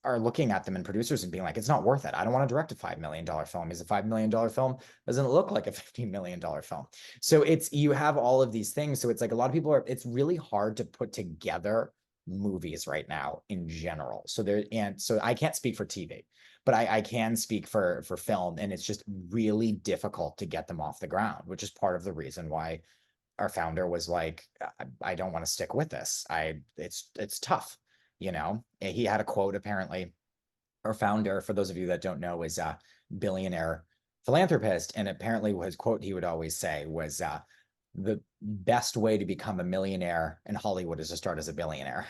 B: are looking at them and producers and being like, it's not worth it. I don't want to direct a $5 million film. Is a $5 million film doesn't look like a $15 million film. So you have all of these things. So it's like a lot of people are, it's really hard to put together movies right now in general. And so I can't speak for TV, but I can speak for film, and it's just really difficult to get them off the ground, which is part of the reason why our founder was like, I don't want to stick with this. It's tough. He had a quote, apparently. Our founder, for those of you that don't know, is a billionaire philanthropist. And apparently his quote he would always say was, the best way to become a millionaire in Hollywood is to start as a billionaire.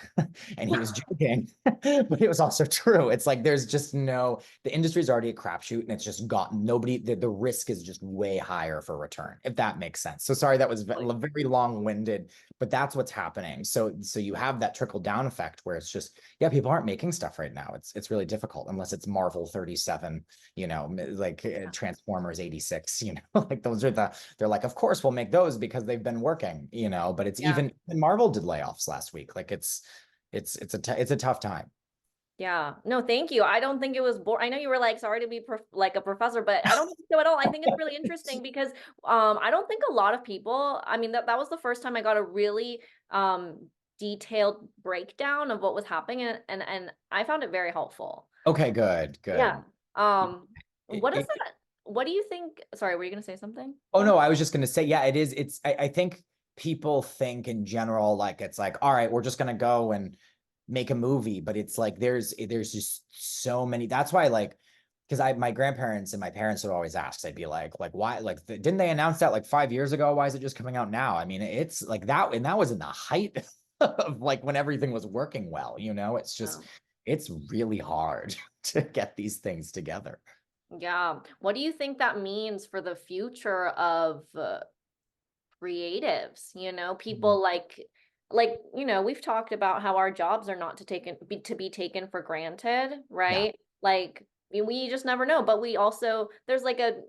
B: And he was joking, but it was also true. It's like there's just no, the industry's already a crapshoot and it's just gotten nobody, the risk is just way higher for return, if that makes sense. So sorry, that was very long-winded, but that's what's happening. So you have that trickle down effect where it's just, yeah, people aren't making stuff right now. It's really difficult unless it's Marvel 37, like Transformers 86, like those are they're like, of course we'll make those because they've been working, but it's
A: Yeah.
B: even Marvel did layoffs last week. Like it's a tough time.
A: Yeah. No, thank you. I don't think it was boring. I know you were like, sorry to be like a professor, but I don't think so at all. I think it's really interesting because I don't think a lot of people, I mean, that was the first time I got a really detailed breakdown of what was happening and I found it very helpful.
B: Okay, good,
A: Yeah.
B: good. It,
A: What is
B: it,
A: that? What do you think? Sorry, were you gonna say something?
B: oh no, I was just gonna say, yeah, it is. I think people think in general, like it's like, all right, we're just gonna go and make a movie, but it's like there's just so many. That's why, like, because my grandparents and my parents would always ask, they'd be like why, like didn't they announce that like 5 years ago? Why is it just coming out now? I mean, it's like that, and that was in the height of like when everything was working well, it's just
A: Oh.
B: it's really hard to get these things together.
A: Yeah. What do you think that means for the future of creatives, people we've talked about how our jobs are not to be taken for granted,
B: Yeah,
A: right? Like we just never know, but we also there's like a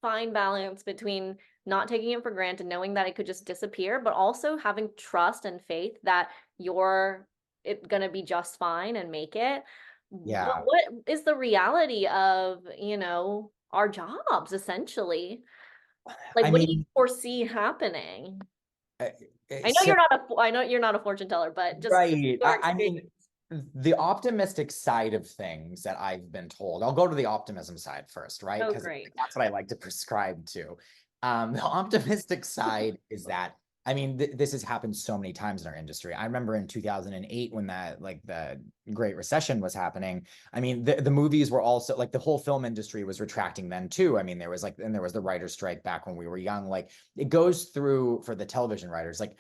A: fine balance between not taking it for granted, knowing that it could just disappear, but also having trust and faith that you're going to be just fine and make it. But
B: yeah.
A: what is the reality of, our jobs essentially? Like,
B: I
A: what do you
B: mean,
A: foresee happening?
B: uh,
A: You're
B: so
A: not I know you're not a fortune teller, but just
B: right.
A: your
B: I
A: experience.
B: mean, the optimistic side of things that I've been told, I'll go to the optimism side first, right?
A: Oh,
B: Because
A: great.
B: that's what I like to prescribe to. The optimistic side is that, I mean, this has happened so many times in our industry. I remember in 2008 when that, like the Great Recession was happening. I mean, the movies were also like the whole film industry was retracting then too. I mean, there was like, and there was the writer's strike back when we were young. Like it goes through for the television writers, like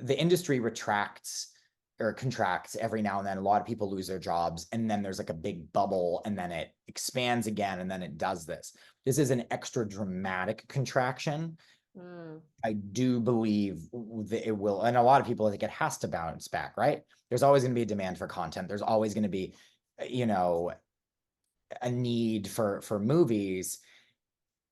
B: the industry retracts or contracts every now and then. A lot of people lose their jobs, and then there's like a big bubble, and then it expands again, and then it does this. This is an extra dramatic contraction.
A: Mm,
B: I do believe that it will, and a lot of people think it has to bounce back, right? There's always going to be a demand for content. There's always going to be, you know, a need for movies.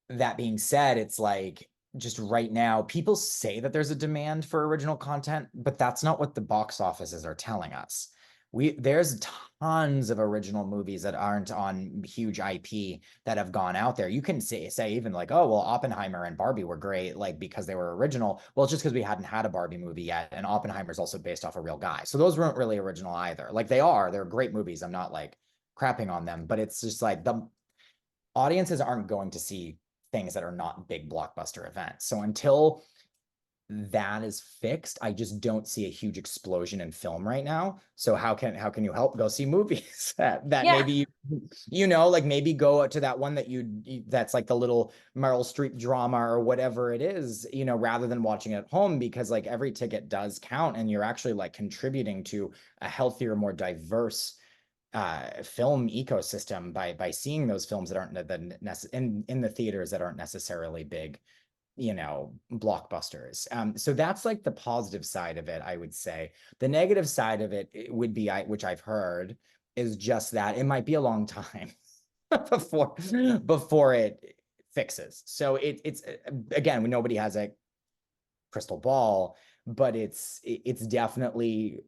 B: That being said, it's like just right now, people say that there's a demand for original content, but that's not what the box offices are telling us. There's tons of original movies that aren't on huge IP that have gone out there. You can say even like, oh, well, Oppenheimer and Barbie were great, like because they were original. Well, it's just because we hadn't had a Barbie movie yet, and Oppenheimer's also based off a real guy. So those weren't really original either. Like they're great movies. I'm not like crapping on them, but it's just like the audiences aren't going to see things that are not big blockbuster events. So until that is fixed, I just don't see a huge explosion in film right now. So how can you help? Go see movies that
A: yeah.
B: maybe like maybe go to that one that that's like the little Meryl Streep drama or whatever it is, rather than watching it at home, because like every ticket does count and you're actually like contributing to a healthier, more diverse film ecosystem by seeing those films that aren't in the theaters that aren't necessarily big, blockbusters. So that's like the positive side of it, I would say. The negative side of it would be, which I've heard, is just that it might be a long time before it fixes. So it's again, nobody has a crystal ball, but it's definitely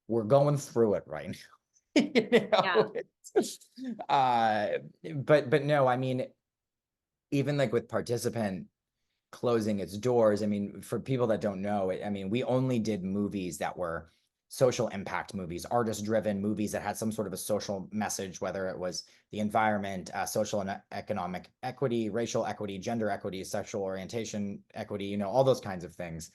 B: we're going through it right now. you
A: Yeah.
B: know uh but no, I mean, even like with participant closing its doors, I mean, for people that don't know it, I mean, we only did movies that were social impact movies, artist driven movies that had some sort of a social message, whether it was the environment, social and economic equity, racial equity, gender equity, sexual orientation equity, all those kinds of things.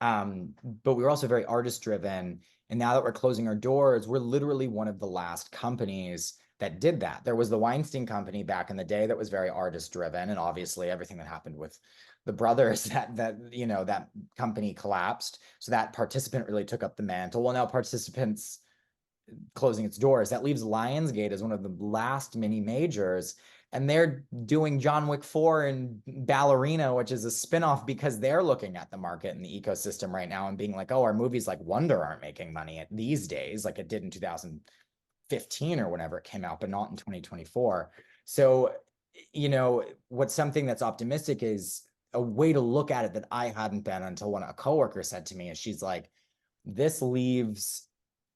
B: But we were also very artist driven. And now that we're closing our doors, we're literally one of the last companies that did that. There was the Weinstein Company back in the day that was very artist driven. And obviously everything that happened with the brothers that company collapsed. So that participant really took up the mantle. Well, now participants closing its doors. That leaves Lionsgate as one of the last mini majors. And they're doing John Wick 4 and Ballerina, which is a spinoff because they're looking at the market and the ecosystem right now and being like, oh, our movies like Wonder aren't making money these days, like it did in 2015 or whenever it came out, but not in 2024. So, what's something that's optimistic is a way to look at it that I hadn't been until when a coworker said to me, and she's like, this leaves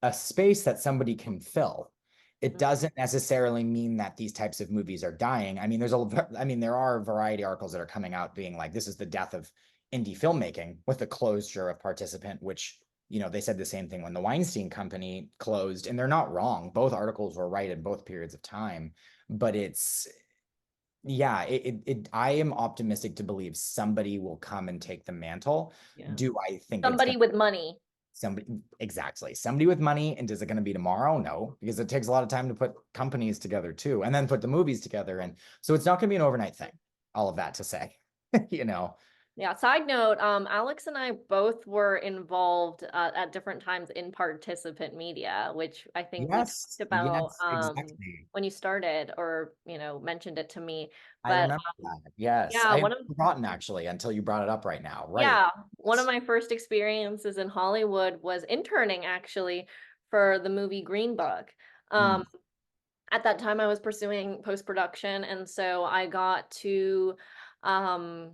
B: a space that somebody can fill. It doesn't necessarily mean that these types of movies are dying. I mean, there are variety articles that are coming out being like, this is the death of indie filmmaking with the closure of Participant, which, they said the same thing when the Weinstein Company closed, and they're not wrong. Both articles were right in both periods of time, but yeah, I am optimistic to believe somebody will come and take the mantle.
A: Yeah.
B: Do I think it's
A: Somebody
B: going
A: with money.
B: somebody with money, and is it going to be tomorrow? No, because it takes a lot of time to put companies together too, and then put the movies together. And so it's not going to be an overnight thing. All of that to say, you know,
A: Yeah, side note, Alex and I both were involved at different times in participant media, which I think we talked about
B: yes, exactly.
A: when you started or, mentioned it to me.
B: I
A: But
B: remember that. Yes,
A: yeah,
B: I had forgotten actually until you brought it up right now. Right.
A: one of my first experiences in Hollywood was interning actually for the movie Green Book.
B: Mm,
A: Um, at that time I was pursuing post-production, and so I got to um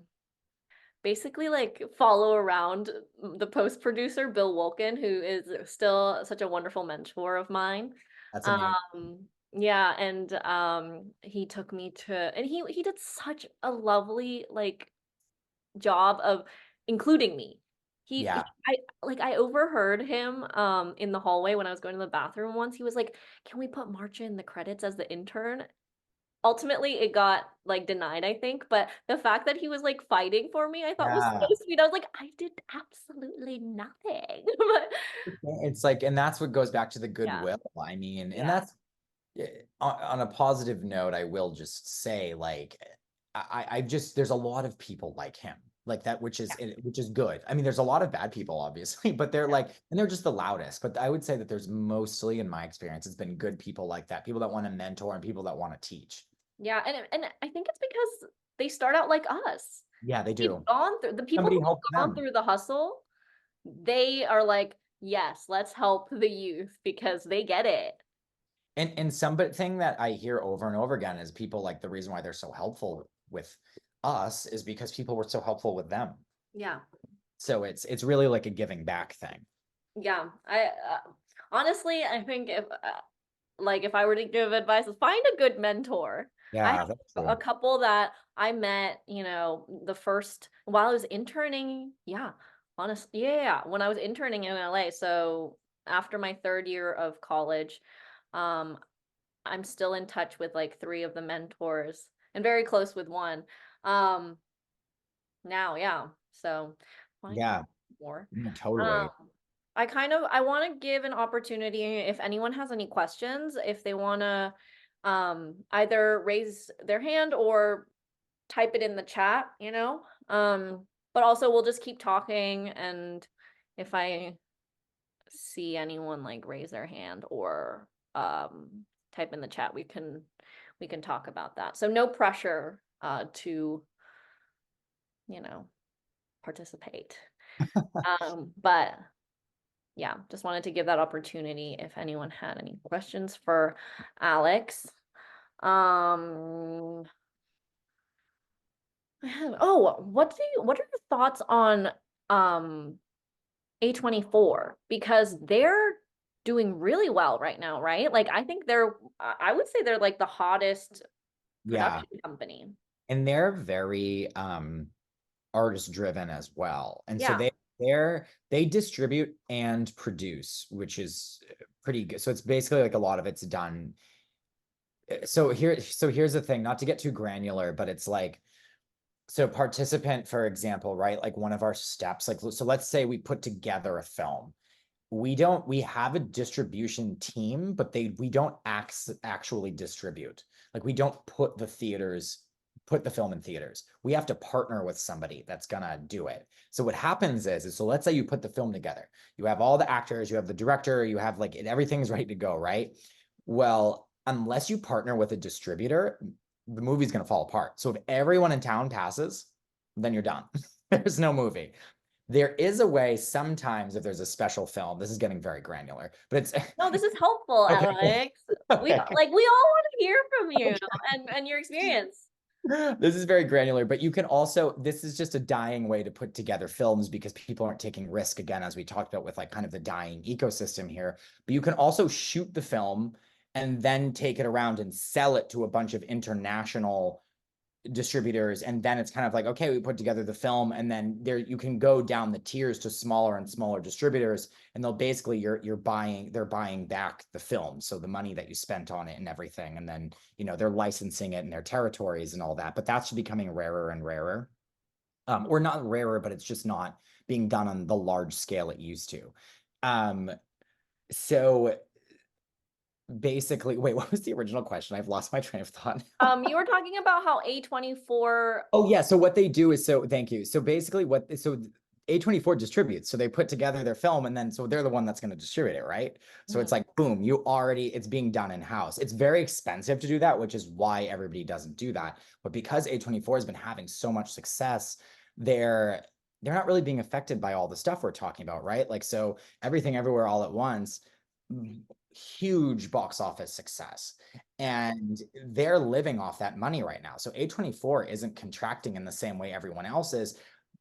A: basically like follow around the post producer Bill Wolkin, who is still such a wonderful mentor of mine.
B: that's amazing.
A: Yeah, and he took me to, and he did such a lovely like job of including me.
B: Yeah.
A: I overheard him in the hallway when I was going to the bathroom once. He was like, "Can we put Marcha in the credits as the intern?" Ultimately it got like denied, I think, but the fact that he was like fighting for me I thought was so
B: Yeah.
A: sweet. I was like, I did absolutely nothing. But
B: It's like, and that's what goes back to the
A: yeah,
B: goodwill. I mean, and
A: yeah,
B: that's on a positive note, I will just say, like, I just there's a lot of people like him, like that,
A: yeah,
B: which is good. I mean, there's a lot of bad people, obviously, but they're
A: yeah,
B: like, and they're just the loudest. But I would say that there's mostly, in my experience, it's been good people like that, people that want to mentor and people that want to teach.
A: yeah. And I think it's because they start out like us.
B: Yeah, they
A: We've
B: do.
A: gone through the people
B: Somebody
A: who
B: help
A: have gone
B: them.
A: through the hustle, they are like, yes, let's help the youth because they get it.
B: And some but thing that I hear over and over again is people like the reason why they're so helpful with us is because people were so helpful with them.
A: Yeah.
B: So it's really like a giving back thing.
A: Yeah. I honestly, I think if I were to give advice, is find a good mentor. I
B: Yeah, that's
A: have a
B: true.
A: couple that I met, the first while I was interning. Yeah, honestly, yeah. When I was interning in LA, so after my third year of college, um, I'm still in touch with like three of the mentors and very close with one. Um, now, yeah. So find
B: Yeah,
A: more.
B: no,
A: Um,
B: totally.
A: I want to give an opportunity if anyone has any questions, if they want to either raise their hand or type it in the chat. But also we'll just keep talking, and if I see anyone like raise their hand or type in the chat, we can talk about that. So no pressure to, you know, participate. But yeah, just wanted to give that opportunity if anyone had any questions for Alex. Um, what are your thoughts on um A24? Because they're doing really well right now, right? Like I think I would say they're like the hottest
B: Yeah.
A: production company.
B: And they're very artist driven as well. And so
A: Yeah.
B: they distribute and produce, which is pretty good. So it's basically like a lot of it's done. So here's the thing, not to get too granular, but it's like, so participant, for example, right? Like one of our steps, like, so let's say we put together a film. We have a distribution team, but we don't actually distribute. Like we don't put the theaters put the film in theaters. We have to partner with somebody that's gonna do it. So what happens is so let's say you put the film together. You have all the actors, you have the director, you have like everything's ready to go, right? Well, unless you partner with a distributor, the movie's gonna fall apart. So if everyone in town passes, then you're done. There's no movie. There is a way sometimes if there's a special film, this is getting very granular, but it's
A: No, this is helpful,
B: okay.
A: Alex. We
B: Okay.
A: like we all want to hear from you
B: Okay.
A: and your experience.
B: This is very granular, but you can also, this is just a dying way to put together films because people aren't taking risk again, as we talked about with like kind of the dying ecosystem here. But you can also shoot the film and then take it around and sell it to a bunch of international distributors, and then it's kind of like, okay, we put together the film, and then there you can go down the tiers to smaller and smaller distributors, and they'll basically they're buying back the film, so the money that you spent on it and everything, and then they're licensing it in their territories and all that. But that's becoming rarer and rarer, or not rarer, but it's just not being done on the large scale it used to. So basically, wait, what was the original question? I've lost my train of thought.
A: You were talking about how A24.
B: Oh yeah, so what they do is thank you. So basically A24 distributes. So they put together their film, and then so they're the one that's going to distribute it, right? So it's like boom, it's being done in-house. It's very expensive to do that, which is why everybody doesn't do that. But because A24 has been having so much success, they're not really being affected by all the stuff we're talking about, right? Like, so Everything Everywhere All at Once, huge box office success, and they're living off that money right now. So A24 isn't contracting in the same way everyone else is.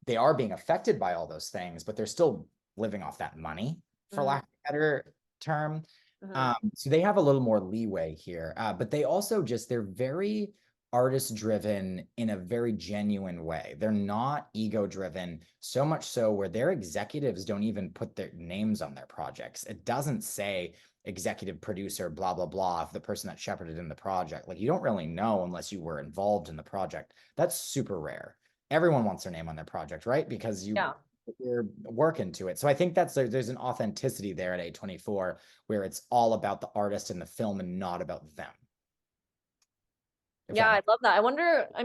B: They are being affected by all those things, but they're still living off that money, for lack of a better term. So they have a little more leeway here, but they're very artist driven in a very genuine way. They're not ego driven, so much so where their executives don't even put their names on their projects. It doesn't say executive producer, blah, blah, blah, of the person that shepherded in the project. Like, you don't really know unless you were involved in the project. That's super rare. Everyone wants their name on their project, right? Because
A: Yeah.
B: you're working to it. So I think there's an authenticity there at A24 where it's all about the artist and the film and not about them.
A: Yeah, I love that. I wonder, I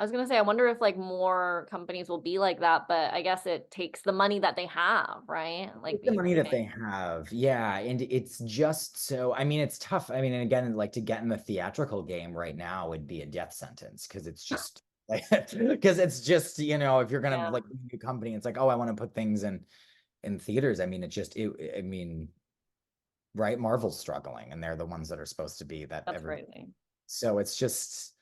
A: was gonna say, I wonder if like more companies will be like that, but I guess it takes the money that they have, right? Like
B: The
A: you
B: money
A: were
B: that they
A: saying.
B: have, yeah, and it's just so, it's tough. And again, like, to get in the theatrical game right now would be a death sentence, because it's just like because it's just if you're gonna
A: Yeah,
B: like a new company, it's like, oh, I want to put things in theaters. Right, Marvel's struggling, and they're the ones that are supposed to be that
A: that's
B: every.
A: crazy.
B: So it's just,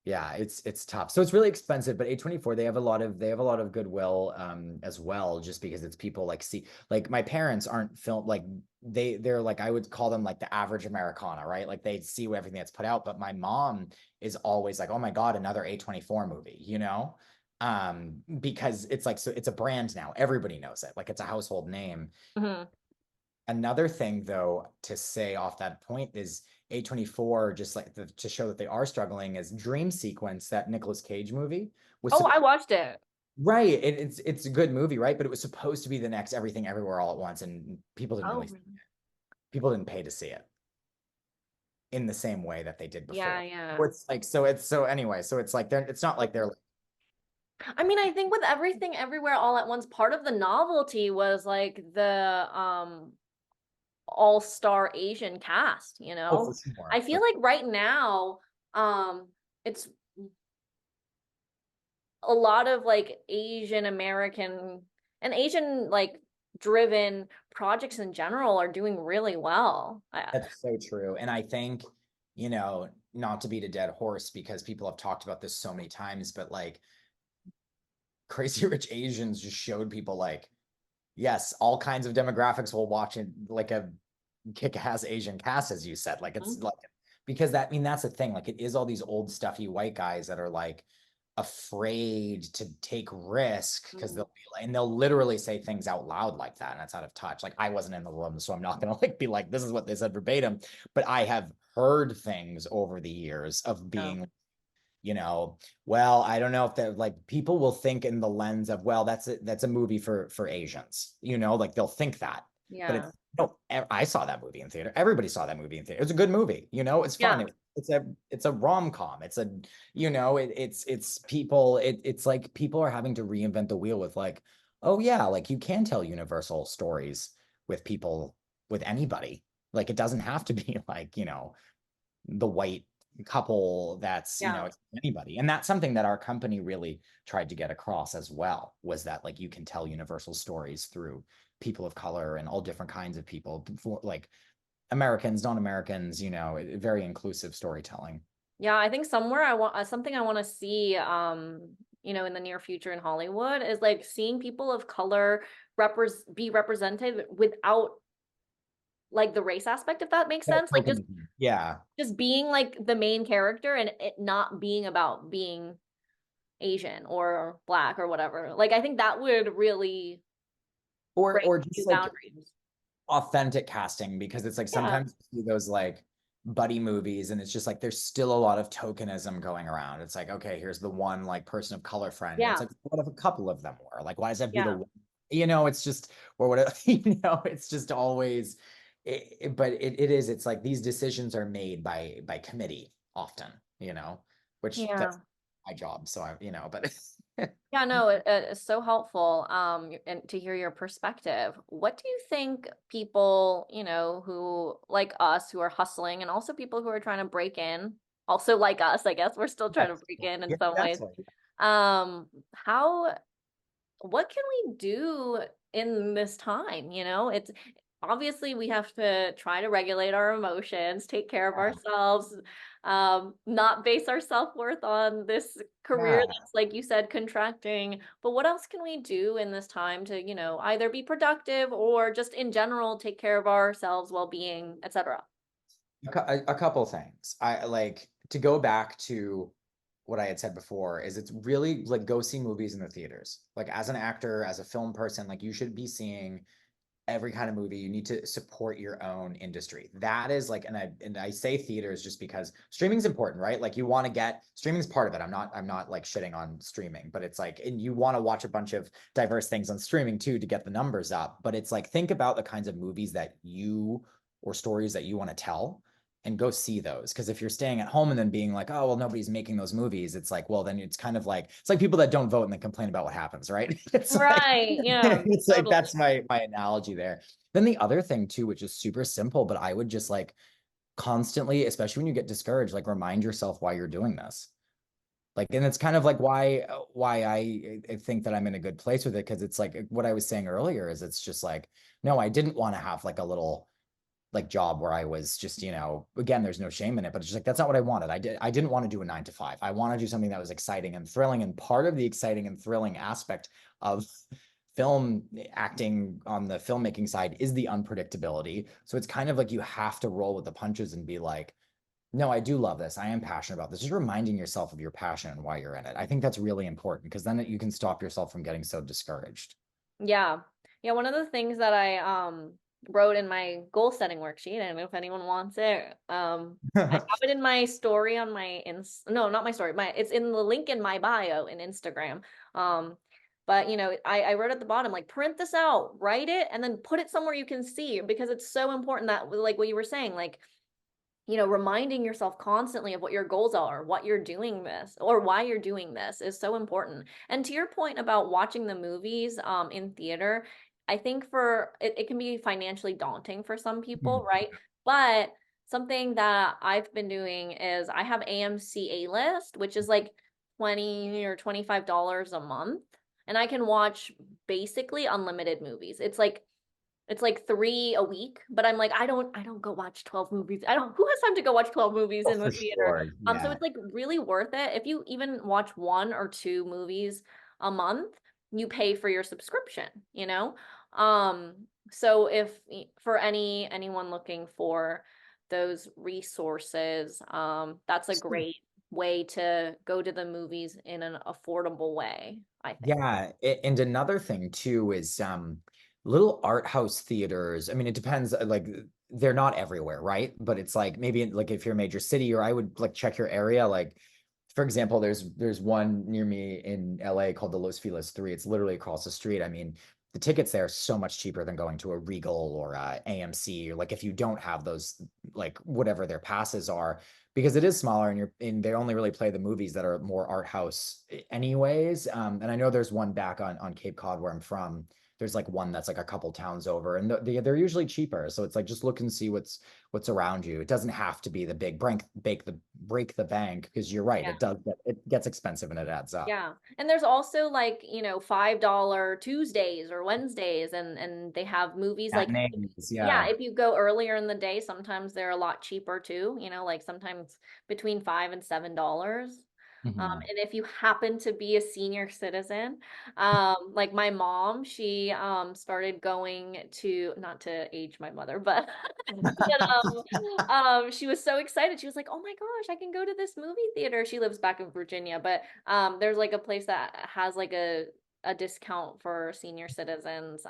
B: yeah, it's tough. So it's really expensive, but A24, they have a lot of goodwill as well, just because it's people like, see, like, my parents aren't film, like, they're like, I would call them like the average Americana, right? Like, they see everything that's put out, but my mom is always like, oh my God, another A24 movie, because it's like, so it's a brand now. Everybody knows it. Like, it's a household name.
A: Hmm.
B: Another thing, though, to say off that point is A24, just like to show that they are struggling, is Dream Sequence, that Nicolas Cage movie, was
A: Oh, I watched it.
B: right. It's a good movie, right? But it was supposed to be the next Everything Everywhere All at Once, and
A: Oh, really?
B: people didn't pay to see it in the same way that they did
A: Yeah,
B: before.
A: yeah.
B: Or it's like, so anyway, so it's like it's not like they're like,
A: I think with everything everywhere all at once, part of the novelty was like the all-star Asian cast, you
B: oh,
A: know?
B: for sure.
A: I feel like right now, it's a lot of like Asian American and Asian like driven projects in general are doing really well.
B: That's so true. And I think, not to beat a dead horse, because people have talked about this so many times, but like, Crazy Rich Asians just showed people, like, yes, all kinds of demographics will watch it, like a kick-ass Asian cast, as you said. Like, it's like, because that's the thing. Like, it is all these old stuffy white guys that are like afraid to take risk, because
A: Mhm.
B: they'll literally say things out loud like that, and that's out of touch. Like, I wasn't in the room, so I'm not gonna like be like, this is what they said verbatim, but I have heard things over the years of
A: Yeah.
B: being, well, I don't know if that, like, people will think in the lens of, well, that's a movie for Asians, like, they'll think that, but it's
A: Yeah.
B: No, I saw that movie in theater. Everybody saw that movie in theater. It's a good movie, it's fun.
A: Yeah.
B: It's a rom-com. It's people, it's like people are having to reinvent the wheel with like, oh yeah, like you can tell universal stories with people, with anybody. Like it doesn't have to be like, the white couple that's,
A: Yeah.
B: it's anybody. And that's something that our company really tried to get across as well, was that like you can tell universal stories through people of color and all different kinds of people, for like Americans, non-Americans, very inclusive storytelling.
A: Yeah, I think somewhere I want something I want to see in the near future in Hollywood is like seeing people of color be represented without like the race aspect, if that makes sense. Like
B: Yeah.
A: just being like the main character and it not being about being Asian or black or whatever. Like I think that would really break
B: Or
A: new
B: just like
A: boundaries.
B: authentic casting, because it's like
A: Yeah.
B: sometimes you see those like buddy movies and it's just like there's still a lot of tokenism going around. It's like, okay, here's the one like person of color friend, and it's
A: Yeah.
B: like, what if a couple of them were like, why does that be the
A: Yeah.
B: one? It's just, or whatever. It's just always but it is, it's like these decisions are made by committee often, which that's
A: Yeah.
B: my job, so but
A: Yeah, no, it's so helpful and to hear your perspective. What do you think people, who like us who are hustling and also people who are trying to break in, also like us, I guess we're still trying to break in
B: yeah,
A: some ways.
B: exactly.
A: How what can we do in this time? It's obviously we have to try to regulate our emotions, take care of ourselves, not base our self-worth on this career
B: Yeah.
A: that's, like you said, contracting. But what else can we do in this time to, either be productive or just in general take care of ourselves, well-being, etc.?
B: A couple things. I like to go back to what I had said before, is it's really like go see movies in the theaters. Like as an actor, as a film person, like you should be seeing every kind of movie. You need to support your own industry. That is like, and I say theaters just because streaming's important, right? Like you want to get streaming's part of it. I'm not like shitting on streaming, but it's like, and you want to watch a bunch of diverse things on streaming too to get the numbers up. But it's like, think about the kinds of movies that you, or stories that you want to tell, and go see those. Because if you're staying at home and then being like, oh well, nobody's making those movies, it's like, well, then it's kind of like, it's like people that don't vote and then complain about what happens, right? It's like,
A: Right. Yeah,
B: it's like,
A: totally.
B: that's my analogy there. Then the other thing too, which is super simple, but I would just like constantly, especially when you get discouraged, like remind yourself why you're doing this. Like, and it's kind of like why I think that I'm in a good place with it, because it's like what I was saying earlier, is it's just like, no, I didn't want to have like a little like job where I was just, again, there's no shame in it, but it's just like, that's not what I wanted. I didn't want to do a 9 to 5. I want to do something that was exciting and thrilling. And part of the exciting and thrilling aspect of film acting on the filmmaking side is the unpredictability. So it's kind of like you have to roll with the punches and be like, no, I do love this. I am passionate about this. Just reminding yourself of your passion and why you're in it. I think that's really important, because then you can stop yourself from getting so discouraged.
A: Yeah. Yeah, one of the things that I wrote in my goal setting worksheet, I don't know if anyone wants it. I have it in my story on my no, not my story. It's in the link in my bio in Instagram. But I wrote at the bottom, like, print this out, write it, and then put it somewhere you can see, because it's so important that, like what you were saying, like, reminding yourself constantly of what your goals are, what you're doing this, or why you're doing this is so important. And to your point about watching the movies in theater, I think it can be financially daunting for some people, right? But something that I've been doing is I have AMC A list, which is like 20 or $25 a month. And I can watch basically unlimited movies. It's like three a week, but I'm like, I don't go watch 12 movies. Who has time to go watch 12 movies
B: Oh,
A: in the
B: for
A: theater?
B: sure.
A: So
B: Yeah.
A: it's like really worth it. If you even watch one or two movies a month, you pay for your subscription. So if for anyone looking for those resources, that's a great way to go to the movies in an affordable way, I think.
B: Yeah, and another thing too is little art house theaters. I mean, it depends, like they're not everywhere, right? But it's like maybe like if you're a major city, or I would like check your area. Like for example, there's one near me in LA called the Los Feliz 3. It's literally across the street. I mean, the tickets there are so much cheaper than going to a Regal or a AMC, or like if you don't have those, like whatever their passes are, because it is smaller and they only really play the movies that are more art house anyways. And I know there's one back on Cape Cod where I'm from. There's like one that's like a couple towns over, and they're usually cheaper. So it's like just look and see what's around you. It doesn't have to be the big break the bank, because you're right, it gets expensive and it adds up.
A: Yeah. And there's also like, $5 Tuesdays or Wednesdays and they have movies like
B: Matinees,
A: yeah,
B: yeah.
A: if you go earlier in the day, sometimes they're a lot cheaper too, like sometimes between $5 and $7.
B: Mhm.
A: And if you happen to be a senior citizen, like my mom, she started going to, not to age my mother, but she was so excited. She was like, "Oh my gosh, I can go to this movie theater." She lives back in Virginia, but there's like a place that has like a discount for senior citizens,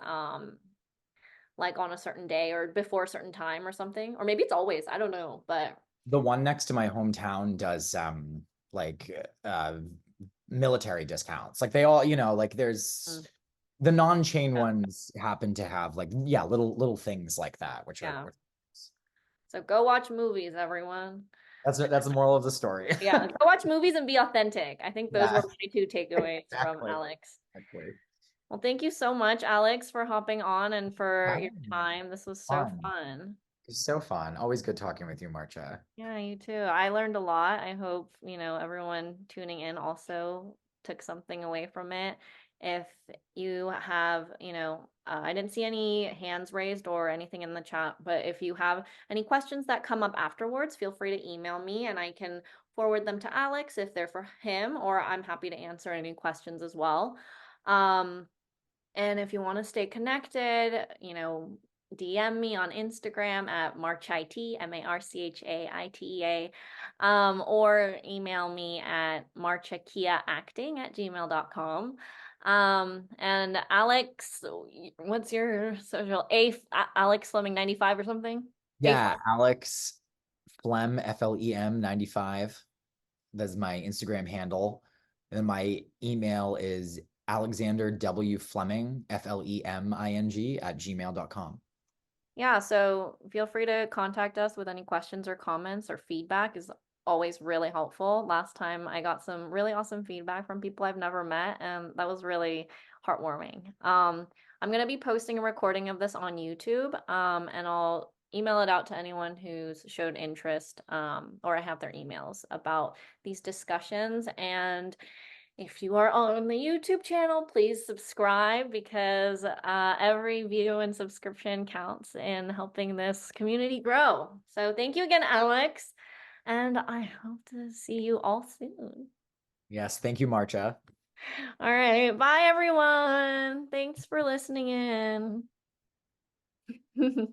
A: like on a certain day or before a certain time or something. Or maybe it's always, I don't know, but
B: The one next to my hometown does like military discounts. Like they all, like there's
A: mm,
B: the non-chain
A: yeah.
B: ones happen to have like, yeah, little things like that,
A: Yeah.
B: which
A: So go watch movies, everyone.
B: that's the moral of the story.
A: Yeah, go watch movies and be authentic. I think those were
B: Yeah,
A: my two takeaways from
B: exactly.
A: Alex.
B: Exactly.
A: Well, thank you so much, Alex, for hopping on and for your
B: Fun.
A: time. This was so
B: Fun.
A: fun.
B: It's so fun. Always good talking with you, Marcha.
A: Yeah, you too. I learned a lot. I hope, everyone tuning in also took something away from it. If you have, I didn't see any hands raised or anything in the chat, but if you have any questions that come up afterwards, feel free to email me and I can forward them to Alex if they're for him, or I'm happy to answer any questions as well. Um, and if you want to stay connected, DM me on Instagram at marchait, MarchaItea, or email me at marchakiaacting@gmail.com. And Alex, what's your social? Alex Fleming 95 or something? A
B: Yeah, Alex Flem 95. That's my Instagram handle. And then my email is Alexander W. Fleming, Fleming @gmail.com.
A: Yeah, so feel free to contact us with any questions or comments or feedback is always really helpful. Last time I got some really awesome feedback from people I've never met, and that was really heartwarming. I'm going to be posting a recording of this on YouTube, and I'll email it out to anyone who's showed interest, or I have their emails about these discussions. And if you are on the YouTube channel, please subscribe because every view and subscription counts in helping this community grow. So thank you again, Alex, and I hope to see you all soon.
B: Yes, thank you, Marcha.
A: All right, bye everyone. Thanks for listening in.